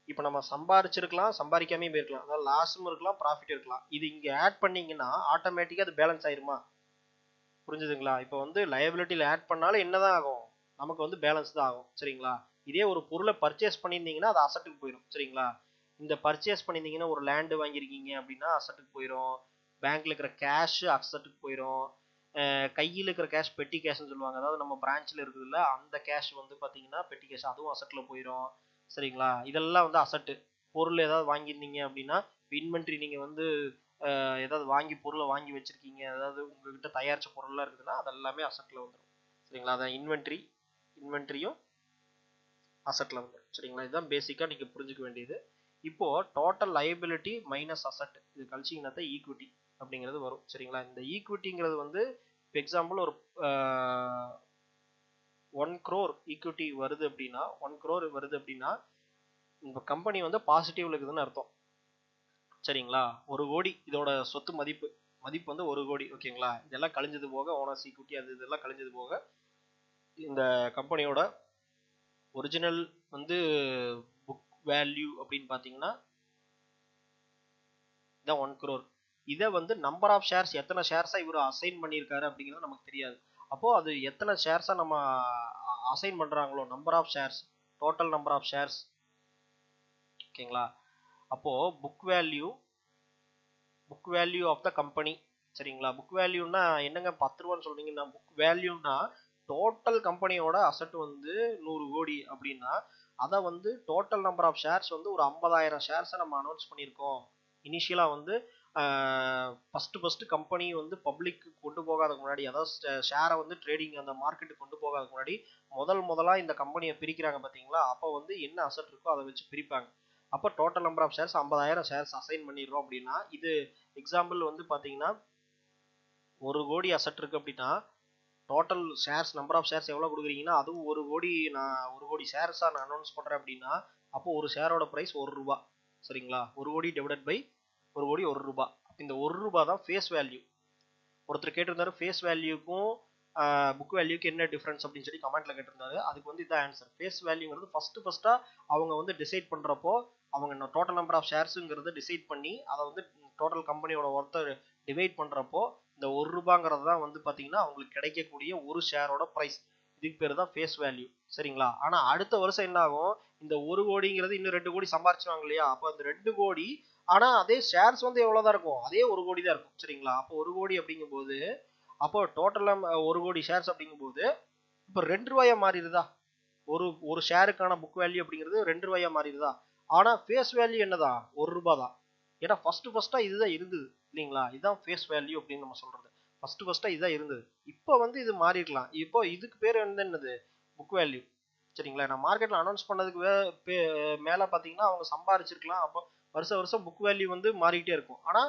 இப்போ நம்ம சம்பாரிச்சிருக்கலாம், சம்பாதிக்காமே போயிருக்கலாம், அதாவது லாஸும் இருக்கலாம், ப்ராஃபிட் இருக்கலாம். இது இங்க ஆட் பண்ணீங்கன்னா ஆட்டோமேட்டிக்கா அது பேலன்ஸ் ஆயிருமா, புரிஞ்சுதுங்களா. இப்போ வந்து லைபிலிட்டியில ஆட் பண்ணாலும் என்னதான் ஆகும், நமக்கு வந்து பேலன்ஸ் தான் ஆகும். சரிங்களா, இதே ஒரு பொருளை பர்ச்சேஸ் பண்ணியிருந்தீங்கன்னா அது அசட்டுக்கு போயிடும். சரிங்களா, இந்த பர்ச்சேஸ் பண்ணியிருந்தீங்கன்னா ஒரு லேண்டு வாங்கியிருக்கீங்க அப்படின்னா அசட்டுக்கு போயிடும், பேங்க்ல இருக்கிற கேஷ் அசட்டுக்கு போயிடும், கையில் இருக்கிற கேஷ் பெட்டி கேஷ்னு சொல்லுவாங்க, அதாவது நம்ம பிரான்ச்ல இருக்குதுல்ல அந்த கேஷ் வந்து பாத்தீங்கன்னா பெட்டி கேஷ், அதுவும் அசட்ல போயிடும். சரிங்களா, இதெல்லாம் வந்து அசட்டு. பொருள் ஏதாவது வாங்கியிருந்தீங்க அப்படின்னா இன்வென்ட்ரி, நீங்க வந்து ஏதாவது வாங்கி பொருளை வாங்கி வச்சிருக்கீங்க, அதாவது உங்ககிட்ட தயாரிச்ச பொருள்லாம் இருக்குதுன்னா அதெல்லாமே அசட்ல வந்துடும். சரிங்களா, அதான் இன்வென்ட்ரியும் அசட்ல வந்துடும். சரிங்களா, இதுதான் பேசிக்கா நீங்க புரிஞ்சுக்க வேண்டியது. இப்போ டோட்டல் லைபிலிட்டி மைனஸ் அசட் இது கழிச்சிங்கன்னா தான் ஈக்விட்டி அப்படிங்கிறது வரும். சரிங்களா, இந்த ஈக்விட்டிங்கிறது வந்து எக்ஸாம்பிள் ஒரு 1 crore ஈக்விட்டி வருது அப்படின்னா 1 crore வருது அப்படின்னா இந்த கம்பெனி வந்து பாசிட்டிவ்ல இருக்குதுன்னு அர்த்தம். சரிங்களா, 1 கோடி இதோட சொத்து மதிப்பு வந்து 1 கோடி. ஓகேங்களா, இதெல்லாம் கழிஞ்சது போக ஓனர்ஸ் ஈக்விட்டி அது இதெல்லாம் கழிஞ்சது போக இந்த கம்பெனியோட ஒரிஜினல் வந்து புக் வேல்யூ அப்படின்னு பாத்தீங்கன்னா இதான் 1 crore. இதை வந்து நம்பர் ஆஃப் ஷேர்ஸ், எத்தனை ஷேர்ஸா இவர் அசைன் பண்ணியிருக்காரு அப்படிங்கிறது நமக்கு தெரியாது. அப்போ அது எத்தனை ஷேர்ஸா நம்ம அசைன் பண்றாங்களோ, number of shares, total number of shares. ஓகேங்களா, அப்போ book value of the company சரிங்களா? புக் வேல்யூன்னா என்னங்க 10 ரூபான்னு சொல்றீங்கன்னா, புக் வேல்யூன்னா டோட்டல் கம்பெனியோட அசெட் வந்து 100 கோடி அப்படின்னா, அத வந்து டோட்டல் நம்பர் ஆஃப் ஷேர்ஸ் வந்து ஒரு 50,000 ஷேர்ஸ நம்ம அனௌன்ஸ் பண்ணியிருக்கோம். இனிஷியலா வந்து ஃபர்ஸ்ட் கம்பெனி வந்து பப்ளிக் கொண்டு போகாததுக்கு முன்னாடி, அதாவது ஷேர வந்து ட்ரேடிங் அந்த மார்க்கெட்டுக்கு கொண்டு போகாததுக்கு முன்னாடி முதலா இந்த கம்பெனிய பிரிக்கிறாங்க பார்த்தீங்களா? அப்ப வந்து என்ன அசெட் இருக்கோ அத வச்சு பிரிப்பாங்க. அப்ப total number of shares 50,000 shares assign பண்ணிடுறோம் அப்படின்னா, இது எக்ஸாம்பிள் வந்து பார்த்தீங்கன்னா, 1 கோடி அசெட் இருக்கு அப்படின்னா, total shares number of shares எவ்வளவு குடுக்குறீங்கன்னா, அதுவும் 1 கோடி நான் 1 கோடி ஷேர்ஸா நான் அனௌன்ஸ் பண்றேன் அப்படின்னா, அப்போ ஒரு ஷேரோட பிரைஸ் ரூ. 1. சரிங்களா? 1 கோடி டிவைடட் பை 1 கோடி ரூ. இந்த ரூ. தான் ஃபேஸ் வேல்யூ. ஒருத்தர் கேட்டிருந்தாரு ஃபேஸ் வேல்யூக்கும் புக் வேல்யூக்கு என்ன டிஃபரன்ஸ் அப்படின்னு சொல்லி கமெண்ட்ல கேட்டிருந்தாரு. அதுக்கு வந்து இதான் ஆன்சர். ஃபேஸ் வேல்யூங்கிறது ஃபர்ஸ்டா அவங்க வந்து டிசைட் பண்றப்போ அவங்க டோட்டல் நம்பர் ஆஃப் ஷேர்ஸுங்கிறத டிசைட் பண்ணி அதை வந்து டோட்டல் கம்பெனியோட ஒர்த்தை டிவைட் பண்றப்போ இந்த ரூபாங்கிறது தான் வந்து பாத்தீங்கன்னா அவங்களுக்கு கிடைக்கக்கூடிய ஒரு ஷேரோட பிரைஸ். இதுக்கு பேர் தான் ஃபேஸ் வேல்யூ. சரிங்களா? ஆனா அடுத்த வருஷம் என்ன ஆகும், இந்த 1 கோடிங்கிறது இன்னும் 2 கோடி சம்பாரிச்சுவாங்க இல்லையா? அப்போ அந்த 2 கோடி ஆனா அதே ஷேர்ஸ் வந்து எவ்வளவுதான் இருக்கும், அதே 1 கோடி தான் இருக்கும். சரிங்களா? அப்போ 1 கோடி அப்படிங்கும்போது அப்போ டோட்டலா 1 கோடி ஷேர்ஸ் அப்படிங்கும்போது இப்போ 2 ரூபாயா மாறிடுதா? ஒரு ஷேருக்கான புக் வேல்யூ அப்படிங்கிறது 2 ரூபாயா மாறிடுதா? ஆனா ஃபேஸ் வேல்யூ என்னதான், 1 ரூபாய் தான். ஏன்னா ஃபர்ஸ்டா இதுதான் இருந்தது இல்லைங்களா? இதுதான் ஃபேஸ் வேல்யூ அப்படின்னு நம்ம சொல்றது. ஃபர்ஸ்டா இதுதான் இருந்தது. இப்போ வந்து இது மாறி இருக்கலாம். இப்போ இதுக்கு பேர் வந்து என்னது, புக் வேல்யூ. சரிங்களா? நான் மார்க்கெட்ல அனௌன்ஸ் பண்ணதுக்கு மேல பாத்தீங்கன்னா அவங்க சம்பாரிச்சிருக்கலாம். அப்போ வருஷம் புக் வேல்யூ வந்து மாறிக்கிட்டே இருக்கும். ஆனா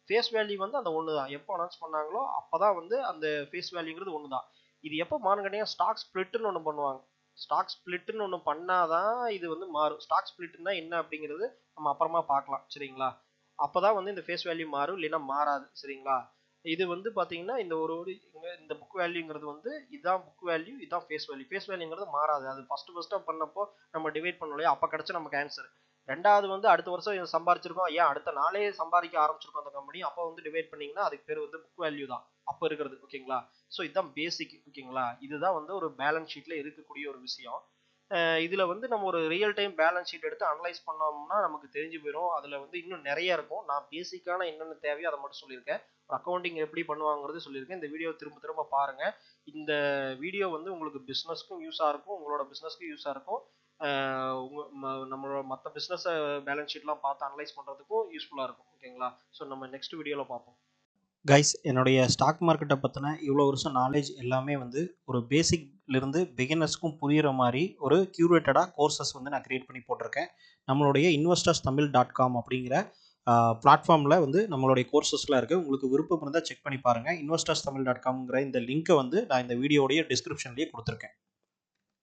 ஃபேஸ் வேல்யூ வந்து அந்த ஒண்ணுதான். எப்போ அனௌன்ஸ் பண்ணாங்களோ அப்பதான் வந்து அந்த ஃபேஸ் வேல்யூங்கிறது ஒண்ணுதான். இது எப்போ மாறும் கேட்டீங்கன்னா, ஸ்டாக் ஸ்பிளிட்னு ஒண்ணு பண்ணுவாங்க. ஸ்டாக் ஸ்பிளிட்னு ஒண்ணு பண்ணாதான் இது வந்து மாறும். ஸ்டாக் ஸ்பிளிட்னா என்ன அப்படிங்கிறது நம்ம அப்புறமா பார்க்கலாம். சரிங்களா? அப்பதான் வந்து இந்த ஃபேஸ் வேல்யூ மாறும், இல்லைன்னா மாறாது. சரிங்களா? இது வந்து பாத்தீங்கன்னா இந்த இந்த புக் வேல்யூங்கிறது வந்து இதான் புக் வேல்யூ, இதான் ஃபேஸ் வேல்யூ. ஃபேஸ் வேல்யூங்கிறது மாறாது. அது ஃபர்ஸ்டா பண்ணப்போ நம்ம டிவைட் பண்ணோம் இல்லையா? அப்ப கிடைச்ச நமக்கு ஆன்சர். ரெண்டாவது வந்து அடுத்த வருஷம் இது சம்பாரிச்சிருக்கோம், ஏன் அடுத்த நாளே சம்பாதிக்க ஆரம்பிச்சிருக்கோம் அந்த கம்பெனி, அப்போ வந்து டிவைட் பண்ணீங்கன்னா அதுக்கு பேர் வந்து புக் வேல்யூ தான் அப்ப இருக்கிறது. ஓகேங்களா? ஸோ இதுதான் பேசிக். ஓகேங்களா? இதுதான் வந்து ஒரு பேலன்ஸ் ஷீட்ல இருக்கக்கூடிய ஒரு விஷயம். இதுல வந்து நம்ம ஒரு ரியல் டைம் பேலன்ஸ் ஷீட் எடுத்து அனலைஸ் பண்ணோம்னா நமக்கு தெரிஞ்சு போயிடும். அதுல வந்து இன்னும் நிறைய இருக்கும். நான் பேசிக்கான என்னென்ன தேவையோ அதை மட்டும் சொல்லியிருக்கேன். அக்கௌண்டிங் எப்படி பண்ணுவாங்கிறது சொல்லியிருக்கேன். இந்த வீடியோ திரும்ப பாருங்க. இந்த வீடியோ வந்து உங்களுக்கு பிசினஸ்க்கும் யூஸா இருக்கும், உங்களோட பிசினஸ்க்கும் யூஸா இருக்கும். நம்மளோட மற்ற பிசினஸ் பேலன்ஸ் ஷீட்லாம் பார்த்து அனலைஸ் பண்றதுக்கும் யூஸ்ஃபுல்லா இருக்கும். ஓகேங்களா? ஸோ நம்ம நெக்ஸ்ட் வீடியோல பார்ப்போம். கைஸ், என்னுடைய ஸ்டாக் மார்க்கெட்டை பற்றின இவ்வளோ வருஷம் நாலேஜ் எல்லாமே வந்து ஒரு பேசிக்லேருந்து பிகினர்ஸ்க்கும் புரிகிற மாதிரி ஒரு க்யூரேட்டடாக கோர்சஸ் வந்து நான் க்ரியேட் பண்ணி போட்டிருக்கேன். நம்மளுடைய investorsthamil.com அப்படிங்கிற பிளாட்ஃபார்மில் வந்து நம்மளுடைய கோர்சஸ்லாம் இருக்குது. உங்களுக்கு விருப்பம் இருந்தால் செக் பண்ணி பாருங்கள். investorsthamil.comங்கிற இந்த லிங்க்கை வந்து நான் இந்த வீடியோடைய டிஸ்கிரிப்ஷன்லேயே கொடுத்துருக்கேன்.